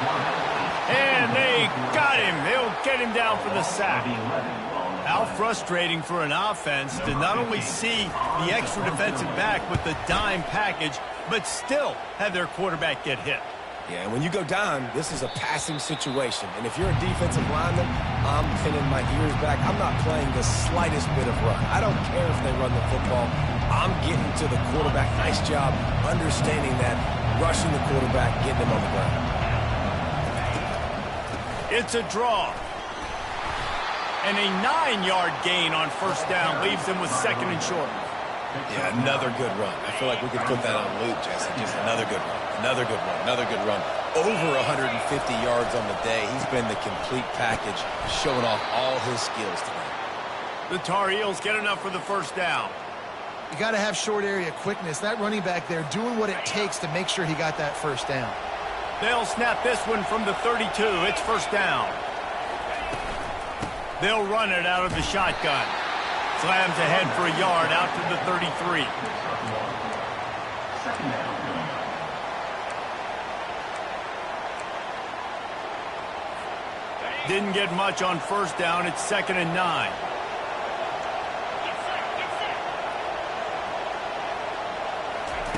And they got him. They'll get him down for the sack. How frustrating for an offense to not only see the extra defensive back with the dime package, but still have their quarterback get hit. Yeah, and when you go down, this is a passing situation. And if you're a defensive lineman, I'm pinning my ears back. I'm not playing the slightest bit of run. I don't care if they run the football. I'm getting to the quarterback. Nice job understanding that, rushing the quarterback, getting him on the ground. It's a draw. And a 9-yard gain on 1st down leaves them with 2nd and short. Yeah, another good run. I feel like we could put that on loop, Jesse. Just another good run, another good run, another good run. Over 150 yards on the day. He's been the complete package, showing off all his skills today. The Tar Heels get enough for the 1st down. You got to have short area quickness. That running back there doing what it takes to make sure he got that 1st down. They'll snap this one from the 32. It's 1st down. They'll run it out of the shotgun. Slams ahead for a yard out to the 33. Didn't get much on 1st down. It's 2nd and 9.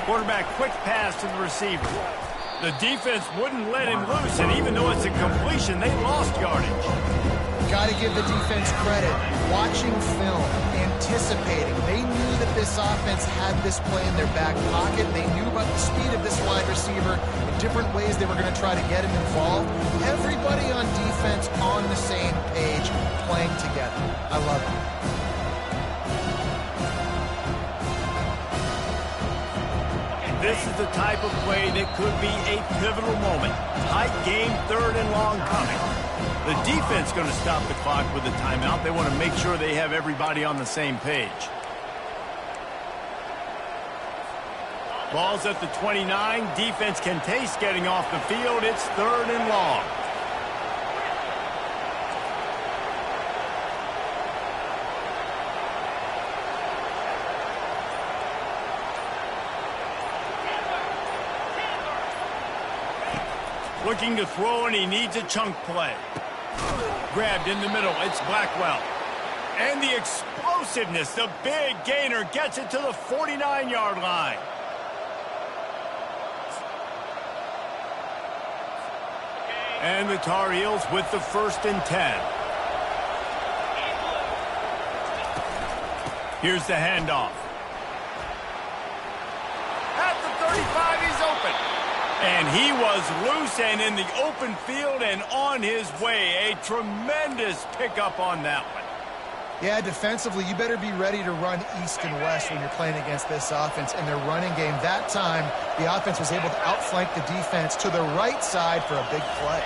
Quarterback quick pass to the receiver. The defense wouldn't let him loose, and even though it's a completion, they lost yardage. Got to give the defense credit. Watching film, anticipating. They knew that this offense had this play in their back pocket. They knew about the speed of this wide receiver in different ways they were going to try to get him involved. Everybody on defense on the same page, playing together. I love it. This is the type of play that could be a pivotal moment. Tight game, 3rd and long coming. The defense going to stop the clock with a timeout. They want to make sure they have everybody on the same page. Ball's at the 29. Defense can taste getting off the field. It's 3rd and long. Looking to throw, and he needs a chunk play. Grabbed in the middle. It's Blackwell. And the explosiveness, the big gainer, gets it to the 49-yard line. And the Tar Heels with the 1st and 10. Here's the handoff. At the 35, he's open. And he was loose and in the open field and on his way. A tremendous pickup on that one. Yeah, defensively, you better be ready to run east and west when you're playing against this offense. In their running game, that time, the offense was able to outflank the defense to the right side for a big play.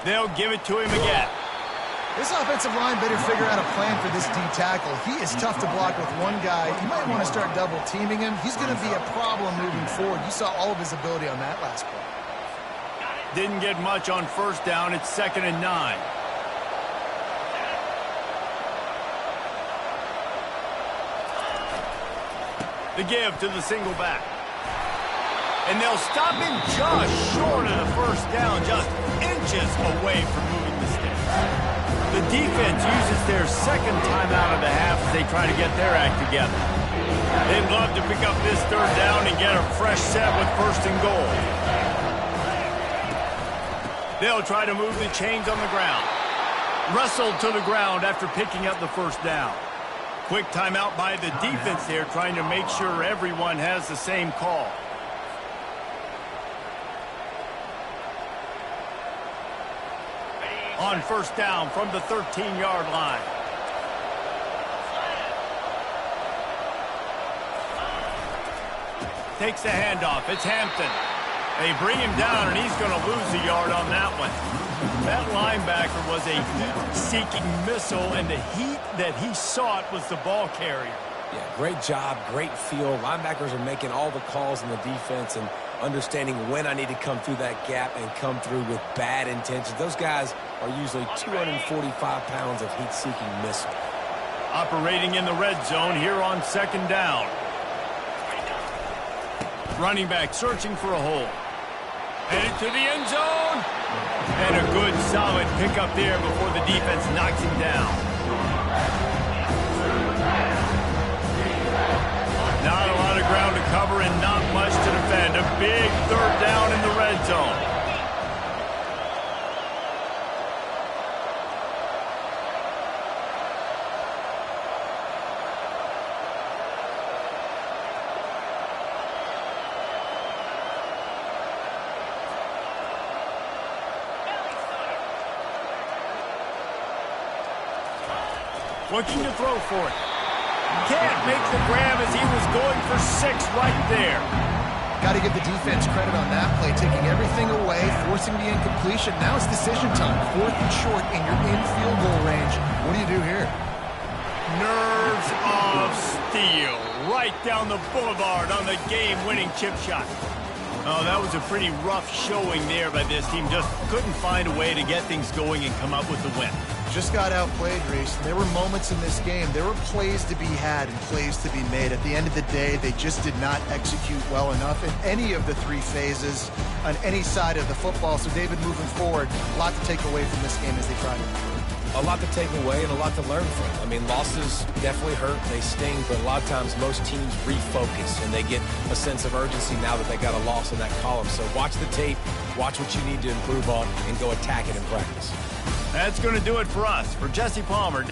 They'll give it to him again. This offensive line better figure out a plan for this D tackle. He is tough to block with one guy. You might want to start double teaming him. He's going to be a problem moving forward. You saw all of his ability on that last play. Didn't get much on first down. It's 2nd and 9. The give to the single back. And they'll stop him just short of the first down, just inches away from moving the sticks. The defense uses their second timeout of the half as they try to get their act together. They'd love to pick up this third down and get a fresh set with 1st and goal. They'll try to move the chains on the ground. Wrestled to the ground after picking up the first down. Quick timeout by the defense there, trying to make sure everyone has the same call. On first down from the 13-yard line. Takes the handoff. It's Hampton. They bring him down, and he's going to lose a yard on that one. That linebacker was a heat-seeking missile, and the heat that he sought was the ball carrier. Yeah, great job, great feel. Linebackers are making all the calls in the defense and understanding when I need to come through that gap and come through with bad intentions. Those guys are usually 245 pounds of heat-seeking missile. Operating in the red zone here on 2nd down. Running back searching for a hole. Headed to the end zone. And a good, solid pickup there before the defense knocks him down. Not a lot of ground to cover and not much to defend. A big 3rd down in the red zone. Looking to throw for it. Can't make the grab as he was going for 6 right there. Got to give the defense credit on that play, taking everything away, forcing the incompletion. Now it's decision time. 4th and short, and you're in field goal range. What do you do here? Nerves of steel. Right down the boulevard on the game-winning chip shot. Oh, that was a pretty rough showing there by this team. Just couldn't find a way to get things going and come up with the win. Just got outplayed, Reese. There were moments in this game. There were plays to be had and plays to be made. At the end of the day, they just did not execute well enough in any of the 3 phases on any side of the football. So, David, moving forward, a lot to take away from this game as they try to improve. A lot to take away and a lot to learn from. I mean, losses definitely hurt. They sting, but a lot of times most teams refocus and they get a sense of urgency now that they got a loss in that column. So watch the tape, watch what you need to improve on, and go attack it in practice. That's going to do it for us. For Jesse Palmer.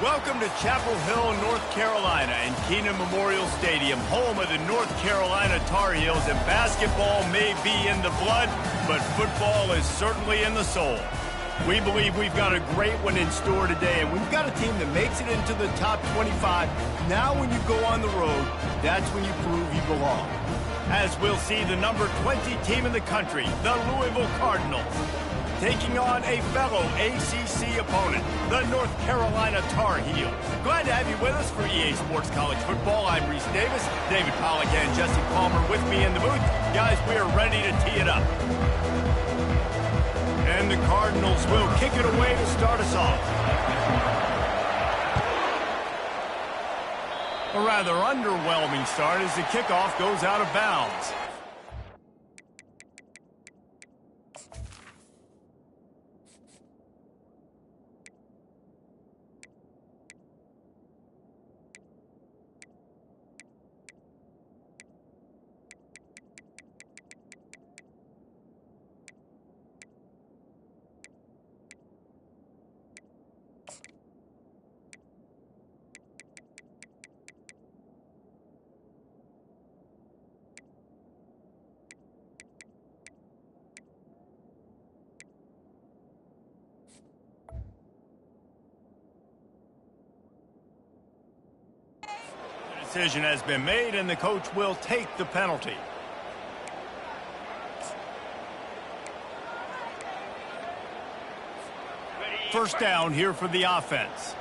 Welcome to Chapel Hill, North Carolina, and Keenan Memorial Stadium, home of the North Carolina Tar Heels. And basketball may be in the blood, but football is certainly in the soul. We believe we've got a great one in store today, and we've got a team that makes it into the top 25. Now when you go on the road, that's when you prove you belong. As we'll see the number 20 team in the country, the Louisville Cardinals, taking on a fellow ACC opponent, the North Carolina Tar Heels. Glad to have you with us for EA Sports College Football. I'm Reese Davis, David Pollack and Jesse Palmer with me in the booth. Guys, we are ready to tee it up. And the Cardinals will kick it away to start us off. A rather underwhelming start as the kickoff goes out of bounds. Decision has been made, and the coach will take the penalty. First down here for the offense.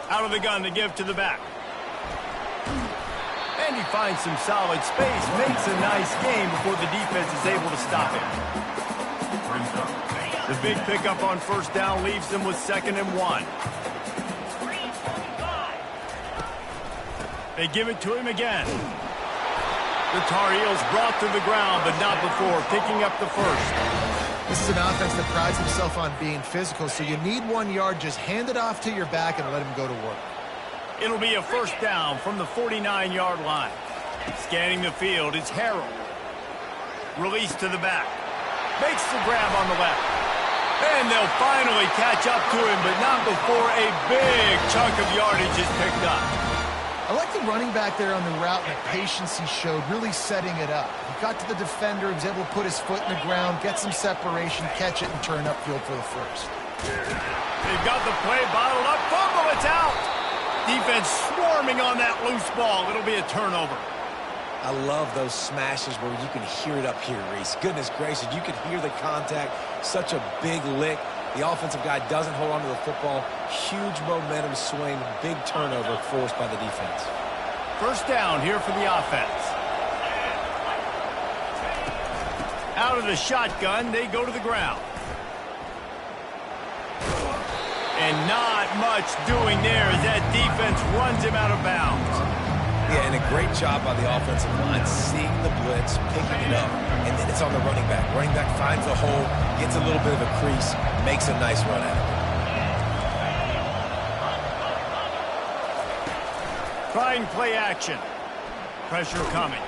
Out of the gun to give to the back. And he finds some solid space, makes a nice game before the defense is able to stop him. The big pickup on first down leaves them with 2nd and 1. They give it to him again. The Tar Heels brought to the ground, but not before picking up the first. This is an offense that prides himself on being physical, so you need 1 yard. Just hand it off to your back and let him go to work. It'll be a first down from the 49-yard line. Scanning the field, it's Harrell. Release to the back. Makes the grab on the left. And they'll finally catch up to him, but not before a big chunk of yardage is picked up. I like the running back there on the route and the patience he showed, really setting it up. He got to the defender, he was able to put his foot in the ground, get some separation, catch it, and turn upfield for the first. They've got the play bottled up. Fumble, it's out! Defense swarming on that loose ball. It'll be a turnover. I love those smashes where you can hear it up here, Reese. Goodness gracious, you can hear the contact. Such a big lick. The offensive guy doesn't hold on to the football. Huge momentum swing, big turnover forced by the defense. First down here for the offense. Out of the shotgun, they go to the ground. And not much doing there as that defense runs him out of bounds. Yeah, and a great job by the offensive line, seeing the blitz, picking it up, and then it's on the running back. Running back finds a hole, gets a little bit of a crease, makes a nice run at it. Trying play action. Pressure coming.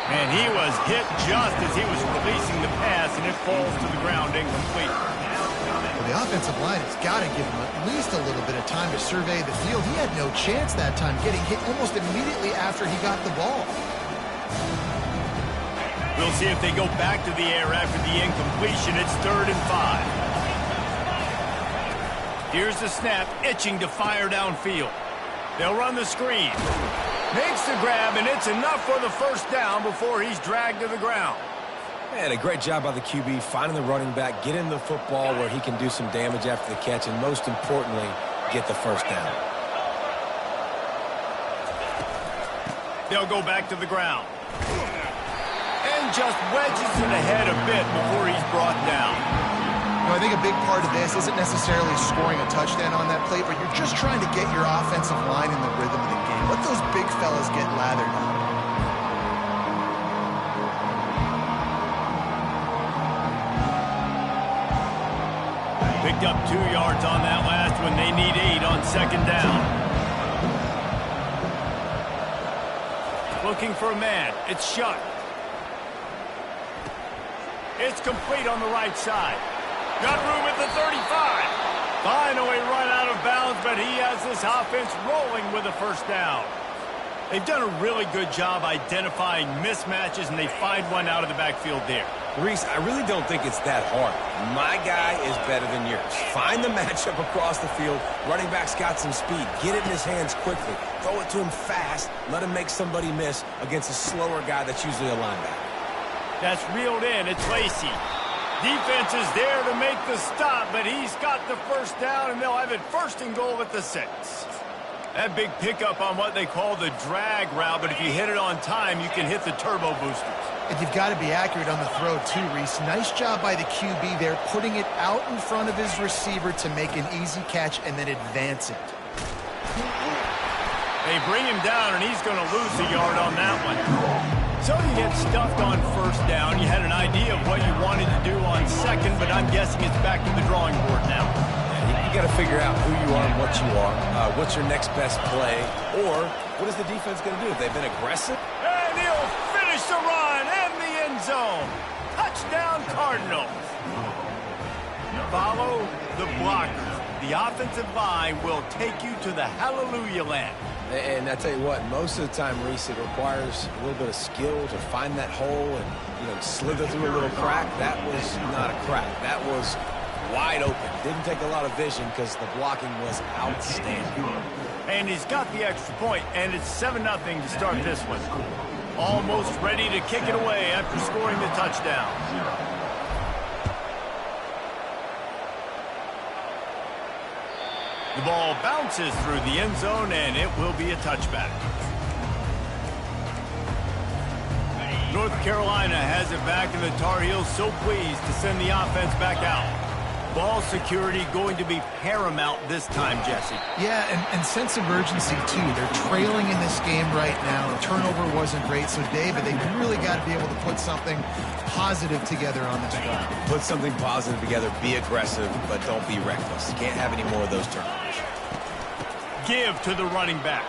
And he was hit just as he was releasing the pass, and it falls to the ground incomplete. Well, the offensive line has got to give him at least a little bit of time to survey the field. He had no chance that time, getting hit almost immediately after he got the ball. We'll see if they go back to the air after the incompletion. It's 3rd and 5. Here's the snap, itching to fire downfield. They'll run the screen. Makes the grab, and it's enough for the first down before he's dragged to the ground. And a great job by the QB, finding the running back, getting the football where he can do some damage after the catch, and most importantly, get the first down. They'll go back to the ground. And just wedges it ahead a bit before he's brought down. You know, I think a big part of this isn't necessarily scoring a touchdown on that play, but you're just trying to get your offensive line in the rhythm of the game. Let those big fellas get lathered up. Picked up 2 yards on that last one. They need 8 on 2nd down. Looking for a man. It's Shuck. It's complete on the right side. Got room at the 35. Finally run out of bounds, but he has this offense rolling with a first down. They've done a really good job identifying mismatches, and they find one out of the backfield there. Reese, I really don't think it's that hard. My guy is better than yours. Find the matchup across the field. Running back's got some speed. Get it in his hands quickly. Throw it to him fast. Let him make somebody miss against a slower guy that's usually a linebacker. That's reeled in. It's Lacy. Defense is there to make the stop, but he's got the first down, and they'll have it first and goal at the 6. That big pickup on what they call the drag route, but if you hit it on time, you can hit the turbo boosters. And you've got to be accurate on the throw, too, Reese. Nice job by the QB there, putting it out in front of his receiver to make an easy catch and then advance it. They bring him down, and he's going to lose a yard on that one. So you get stuffed on first down. You had an idea of what you wanted to do on second, but I'm guessing it's back to the drawing board now. You got to figure out who you are and what you are. What's your next best play? Or what is the defense going to do? If they've been aggressive? And he'll finish the run in the end zone. Touchdown, Cardinals. Follow the blockers. The offensive line will take you to the hallelujah land. And I tell you what, most of the time, Reese, it requires a little bit of skill to find that hole and, slither through a little crack. That was not a crack. That was wide open. Didn't take a lot of vision because the blocking was outstanding. And he's got the extra point, and it's 7-0 to start this one. Almost ready to kick it away after scoring the touchdown. The ball bounces through the end zone, and it will be a touchback. North Carolina has it back, and the Tar Heels so pleased to send the offense back out. Ball security going to be paramount this time, Jesse. Yeah, and sense of urgency, too. They're trailing in this game right now. The turnover wasn't great, so David, they really got to be able to put something positive together on this drive. Put something positive together, be aggressive, but don't be reckless. You can't have any more of those turnovers. Give to the running back.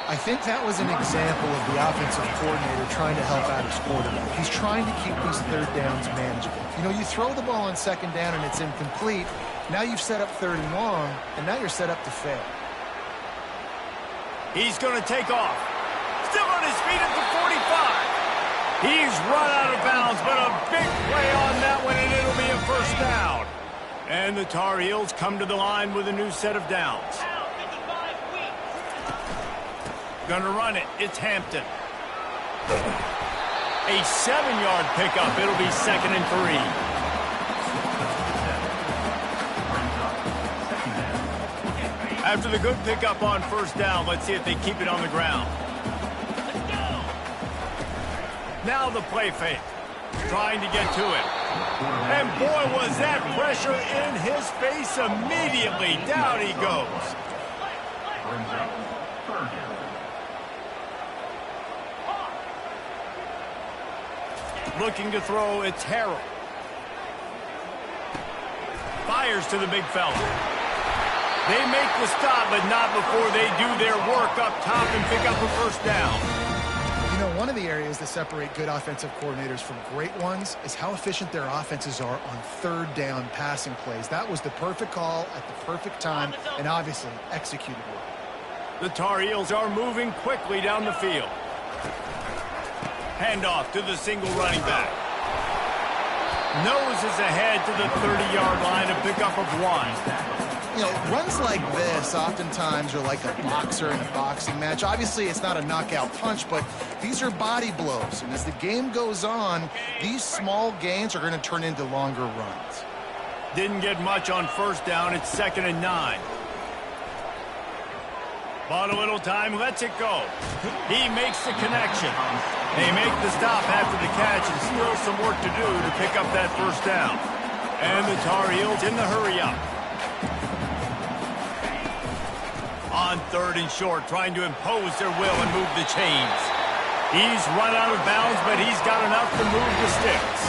I think that was an example of the offensive coordinator trying to help out his quarterback. He's trying to keep these third downs manageable. You throw the ball on second down and it's incomplete. Now you've set up third and long, and now you're set up to fail. He's going to take off. Still on his feet at the 45. He's run out of bounds, but a big play on that one, and it'll be a first down. And the Tar Heels come to the line with a new set of downs. Gonna run it. It's Hampton. A 7-yard pickup. It'll be 2nd and 3. After the good pickup on first down, let's see if they keep it on the ground. Now the play fake. Trying to get to it. And boy, was that pressure in his face immediately. Down he goes. Looking to throw, it's Harrell. Fires to the big fella. They make the stop, but not before they do their work up top and pick up a first down. One of the areas that separate good offensive coordinators from great ones is how efficient their offenses are on third down passing plays. That was the perfect call at the perfect time and obviously executed well. The Tar Heels are moving quickly down the field. Handoff to the single running back. Noses ahead to the 30-yard line, a pickup of 1. Runs like this oftentimes are like a boxer in a boxing match. Obviously, it's not a knockout punch, but these are body blows. And as the game goes on, these small gains are going to turn into longer runs. Didn't get much on first down. It's 2nd and 9. Bought a little time, lets it go. He makes the connection. They make the stop after the catch, and still some work to do to pick up that first down. And the Tar Heels in the hurry-up. On 3rd and short, trying to impose their will and move the chains. He's run out of bounds, but he's got enough to move the sticks.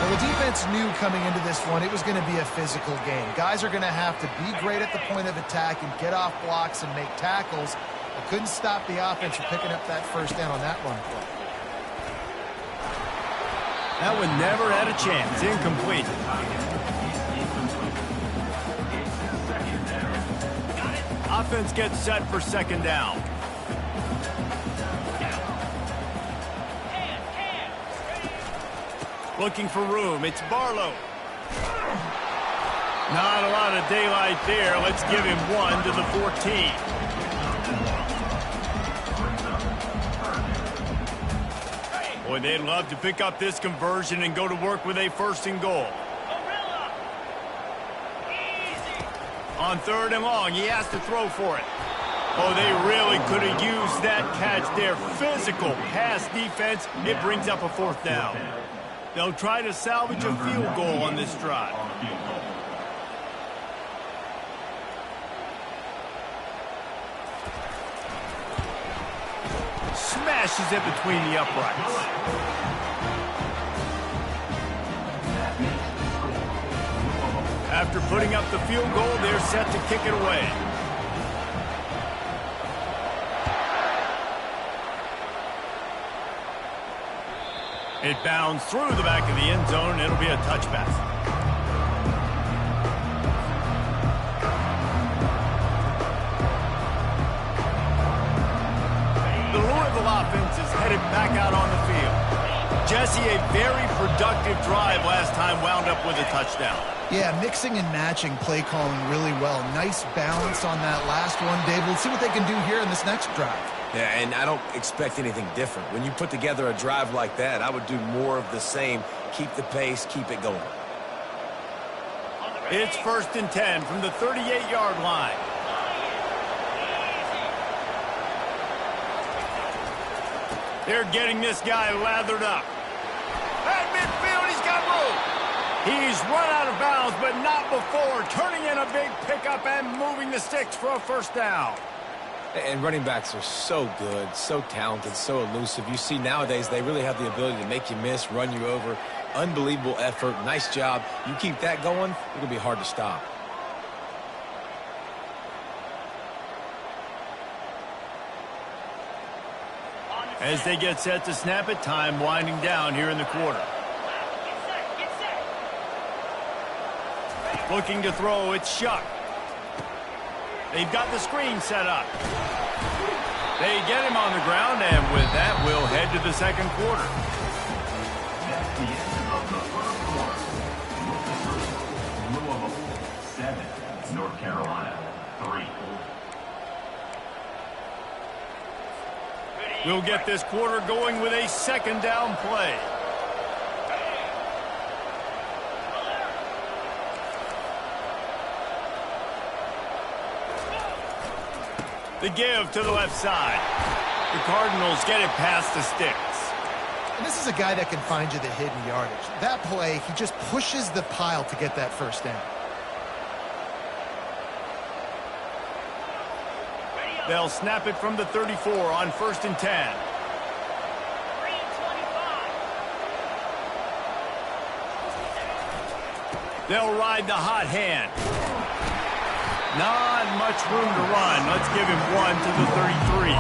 Well, the defense knew coming into this one it was going to be a physical game. Guys are going to have to be great at the point of attack and get off blocks and make tackles. They couldn't stop the offense from picking up that first down on that run play. That one never had a chance. Incomplete. offense gets set for second down. Looking for room. It's Barlow. Not a lot of daylight there. Let's give him 1 to the 14. Boy, they'd love to pick up this conversion and go to work with a 1st and goal. On 3rd and long, he has to throw for it. Oh, they really could have used that catch there. Physical pass defense. It brings up a 4th down. They'll try to salvage a field goal on this drive. Smashes it between the uprights. After putting up the field goal, they're set to kick it away. It bounds through the back of the end zone. It'll be a touch pass. The Louisville offense is headed back out on the field. Jesse, a very productive drive last time wound up with a touchdown. Yeah, mixing and matching play calling really well. Nice balance on that last one, Dave. We'll see what they can do here in this next drive. Yeah, and I don't expect anything different. When you put together a drive like that, I would do more of the same. Keep the pace, keep it going. It's 1st and 10 from the 38-yard line. They're getting this guy lathered up. At midfield, he's got room. He's run out of bounds, but not before. Turning in a big pickup and moving the sticks for a 1st down. And running backs are so good, so talented, so elusive. You see nowadays they really have the ability to make you miss, run you over. Unbelievable effort. Nice job. You keep that going, it'll be hard to stop. As they get set to snap it, time winding down here in the quarter. Looking to throw, it's Shuck. They've got the screen set up. They get him on the ground, and with that, we'll head to the 2nd quarter. That's the end of the 1st quarter. Louisville 7, North Carolina 3. We'll get this quarter going with a 2nd down play. The give to the left side. The Cardinals get it past the sticks. And this is a guy that can find you the hidden yardage. That play, he just pushes the pile to get that 1st down. They'll snap it from the 34 on 1st and 10. They'll ride the hot hand. Not much room to run. Let's give him 1 to the 33.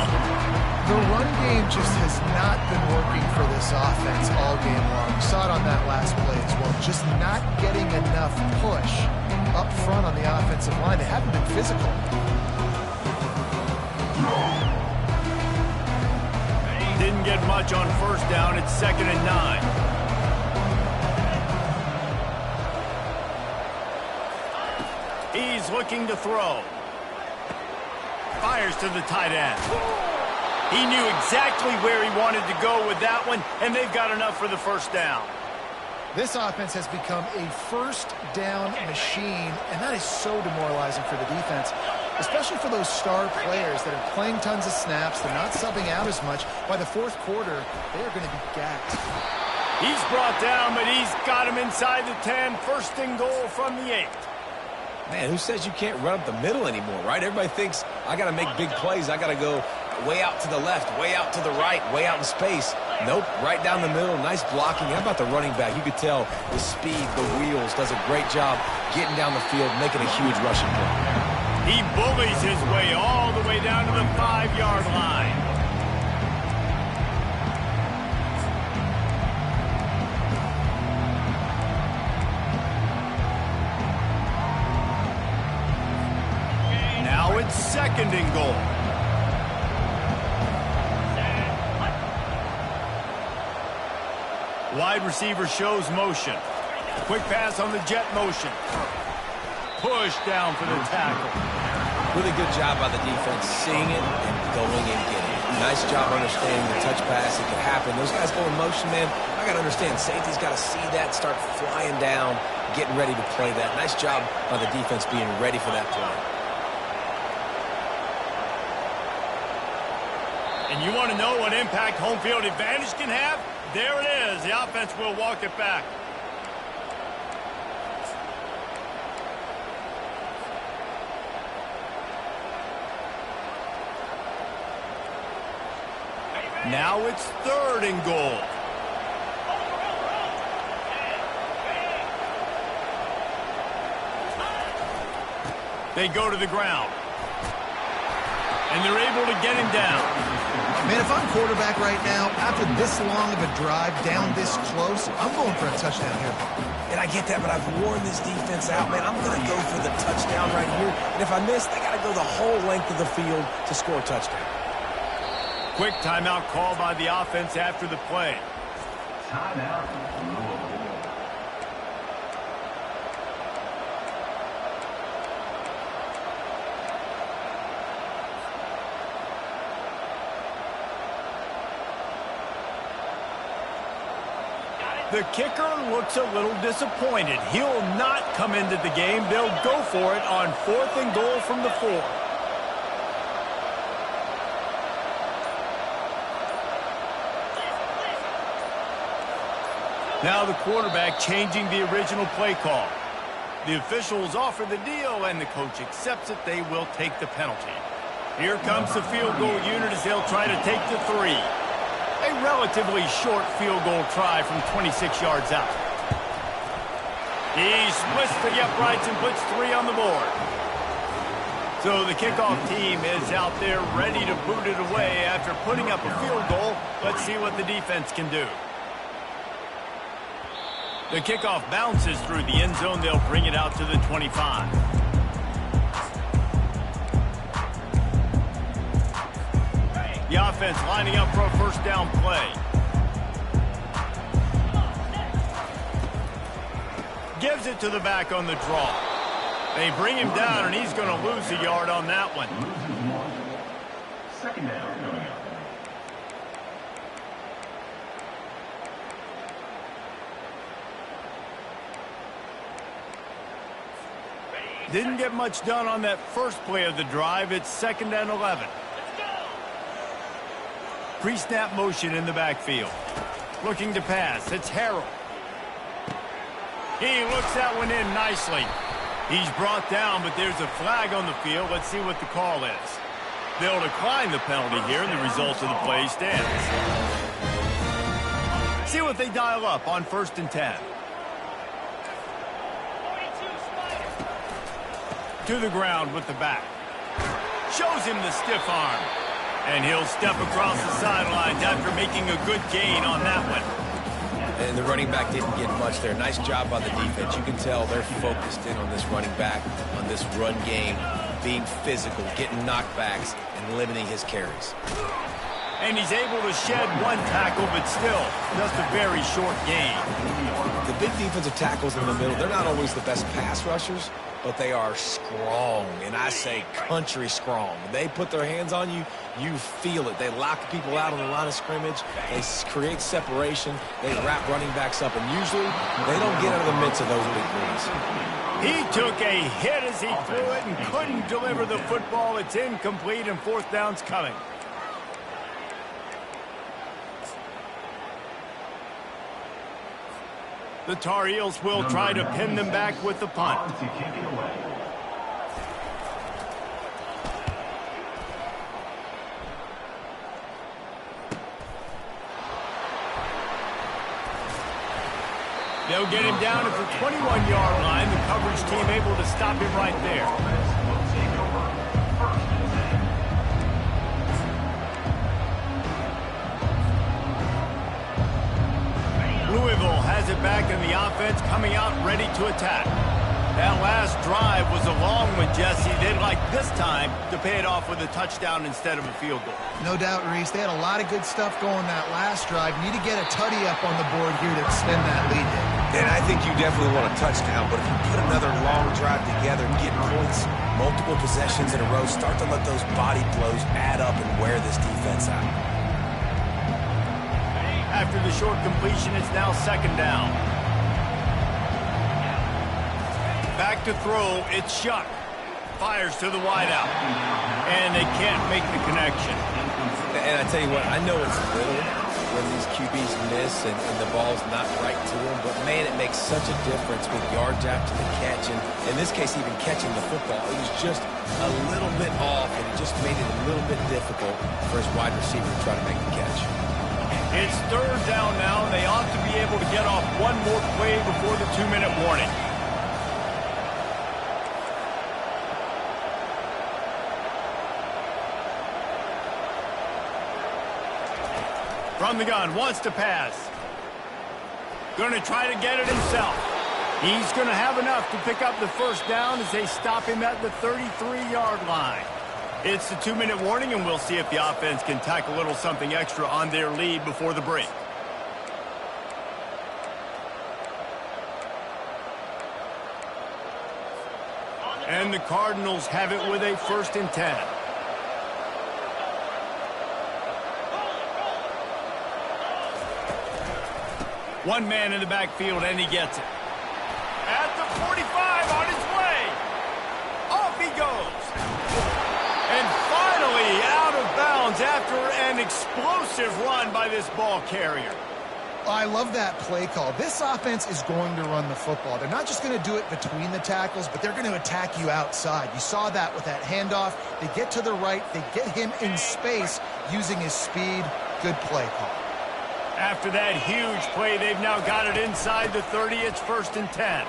The run game just has not been working for this offense all game long. We saw it on that last play as well. Just not getting enough push up front on the offensive line. They haven't been physical. Didn't get much on 1st down. It's 2nd and 9. He's looking to throw. Fires to the tight end. He knew exactly where he wanted to go with that one, and they've got enough for the 1st down. This offense has become a 1st down machine, and that is so demoralizing for the defense, especially for those star players that are playing tons of snaps. They're not subbing out as much. By the 4th quarter, they are going to be gassed. He's brought down, but he's got him inside the 10. 1st and goal from the 8. Man, who says you can't run up the middle anymore, right? Everybody thinks I got to make big plays. I got to go way out to the left, way out to the right, way out in space. Nope, right down the middle. Nice blocking. How about the running back? You could tell the speed, the wheels, does a great job getting down the field, making a huge rushing play. He bullies his way all the way down to the 5-yard line. Now it's second and goal. Wide receiver shows motion. Quick pass on the jet motion. Push down for the tackle. Really good job by the defense, seeing it and going and getting it. Nice job understanding the touch pass. It can happen. Those guys go in motion, man. I got to understand, safety's got to see that, start flying down, getting ready to play that. Nice job by the defense being ready for that play. And you want to know what impact home field advantage can have? There it is. The offense will walk it back. Now it's third and goal. They go to the ground. And they're able to get him down. Man, if I'm quarterback right now, after this long of a drive, down this close, I'm going for a touchdown here. And I get that, but I've worn this defense out, man. I'm going to go for the touchdown right here. And if I miss, they got to go the whole length of the field to score a touchdown. Quick timeout call by the offense after the play. Timeout. The kicker looks a little disappointed. He'll not come into the game. They'll go for it on 4th and goal from the 4. Now the quarterback changing the original play call. The officials offer the deal, and the coach accepts it. They will take the penalty. Here comes the field goal unit as they'll try to take the 3. A relatively short field goal try from 26 yards out. He splits the uprights and puts 3 on the board. So the kickoff team is out there ready to boot it away after putting up a field goal. Let's see what the defense can do. The kickoff bounces through the end zone. They'll bring it out to the 25. The offense lining up for a first down play. Gives it to the back on the draw. They bring him down, and he's going to lose a yard on that one. Second down coming up. Didn't get much done on that first play of the drive. It's 2nd and 11. Pre-snap motion in the backfield. Looking to pass. It's Harrell. He looks that one in nicely. He's brought down, but there's a flag on the field. Let's see what the call is. They'll decline the penalty here, and the result of the play stands. See what they dial up on 1st and 10. To the ground with the back. Shows him the stiff arm. And he'll step across the sidelines after making a good gain on that one. And the running back didn't get much there. Nice job by the defense. You can tell they're focused in on this running back, on this run game, being physical, getting knockbacks, and limiting his carries. And he's able to shed 1 tackle, but still, just a very short gain. The big defensive tackles in the middle, they're not always the best pass rushers, but they are strong, and I say country strong. When they put their hands on you, you feel it. They lock people out on the line of scrimmage. They create separation. They wrap running backs up, and usually they don't get out of the midst of those big boys. He took a hit as he threw it and couldn't deliver the football. It's incomplete, and 4th down's coming. The Tar Heels will try to pin them back with the punt. They'll get him down at the 21-yard line. The coverage team able to stop him right there. Louisville has it back in the offense, coming out ready to attack. That last drive was a long one, Jesse. They'd like this time to pay it off with a touchdown instead of a field goal. No doubt, Reese. They had a lot of good stuff going that last drive. Need to get a tutty up on the board here to extend that lead. And I think you definitely want a touchdown, but if you put another long drive together, get points, multiple possessions in a row, start to let those body blows add up and wear this defense out. After the short completion, it's now second down. Back to throw, it's Shuck. Fires to the wideout. And they can't make the connection. And I tell you what, I know it's little when these QBs miss and the ball's not right to them, but man, it makes such a difference with yards after the catch. And in this case, even catching the football, it was just a little bit off, and it just made it a little bit difficult for his wide receiver to try to make the catch. It's third down now. They ought to be able to get off one more play before the 2-minute warning. From the gun, wants to pass. Going to try to get it himself. He's going to have enough to pick up the first down as they stop him at the 33-yard line. It's the 2-minute warning, and we'll see if the offense can tack a little something extra on their lead before the break. And the Cardinals have it with a 1st and 10. One man in the backfield, and he gets it. At the 45, on his way. Off he goes. And finally out of bounds after an explosive run by this ball carrier. I love that play call. This offense is going to run the football. They're not just going to do it between the tackles, but they're going to attack you outside. You saw that with that handoff. They get to the right. They get him in space using his speed. Good play call. After that huge play, they've now got it inside the 30. It's 1st and 10.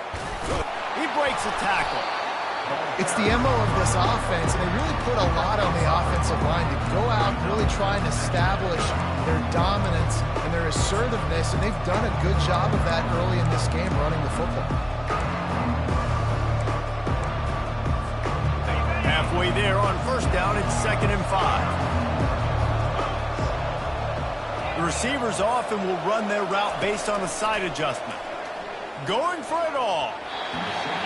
He breaks a tackle. It's the MO of this offense, and they really put a lot on the offensive line to go out and really try and establish their dominance and their assertiveness, and they've done a good job of that early in this game running the football. Halfway there on 1st down, it's 2nd and 5. The receivers often will run their route based on a side adjustment. Going for it all.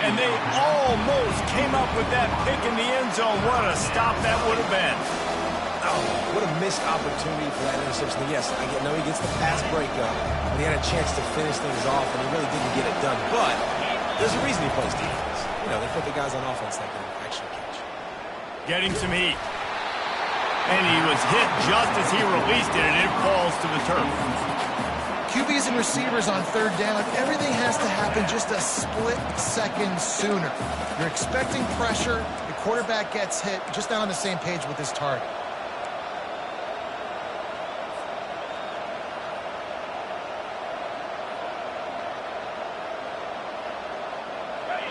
And they almost came up with that pick in the end zone. What a stop that would have been. Oh, what a missed opportunity for that interception. Yes, I know he gets the pass breakup, but he had a chance to finish things off, and he really didn't get it done. But there's a reason he plays defense. You know, they put the guys on offense that can actually catch. Getting some heat. And he was hit just as he released it, and it falls to the turf. QBs and receivers on 3rd down, everything has to happen just a split second sooner. You're expecting pressure, the quarterback gets hit, just not on the same page with his target.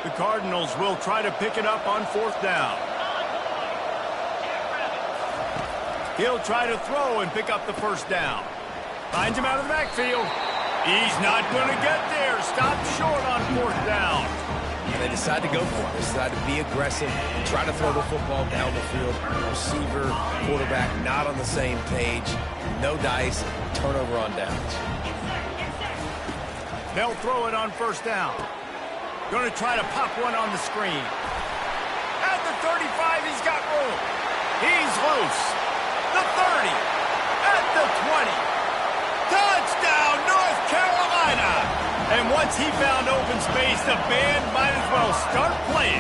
The Cardinals will try to pick it up on 4th down. He'll try to throw and pick up the first down. Finds him out of the backfield. He's not going to get there. Stopped short on 4th down. And they decide to go for it. They decide to be aggressive, try to throw the football down the field. Receiver, quarterback, not on the same page. No dice, turnover on downs. They'll throw it on 1st down. Going to try to pop one on the screen. At the 35, he's got room. He's loose. The 30, at the 20. Touchdown, North Carolina! And once he found open space, the band might as well start playing.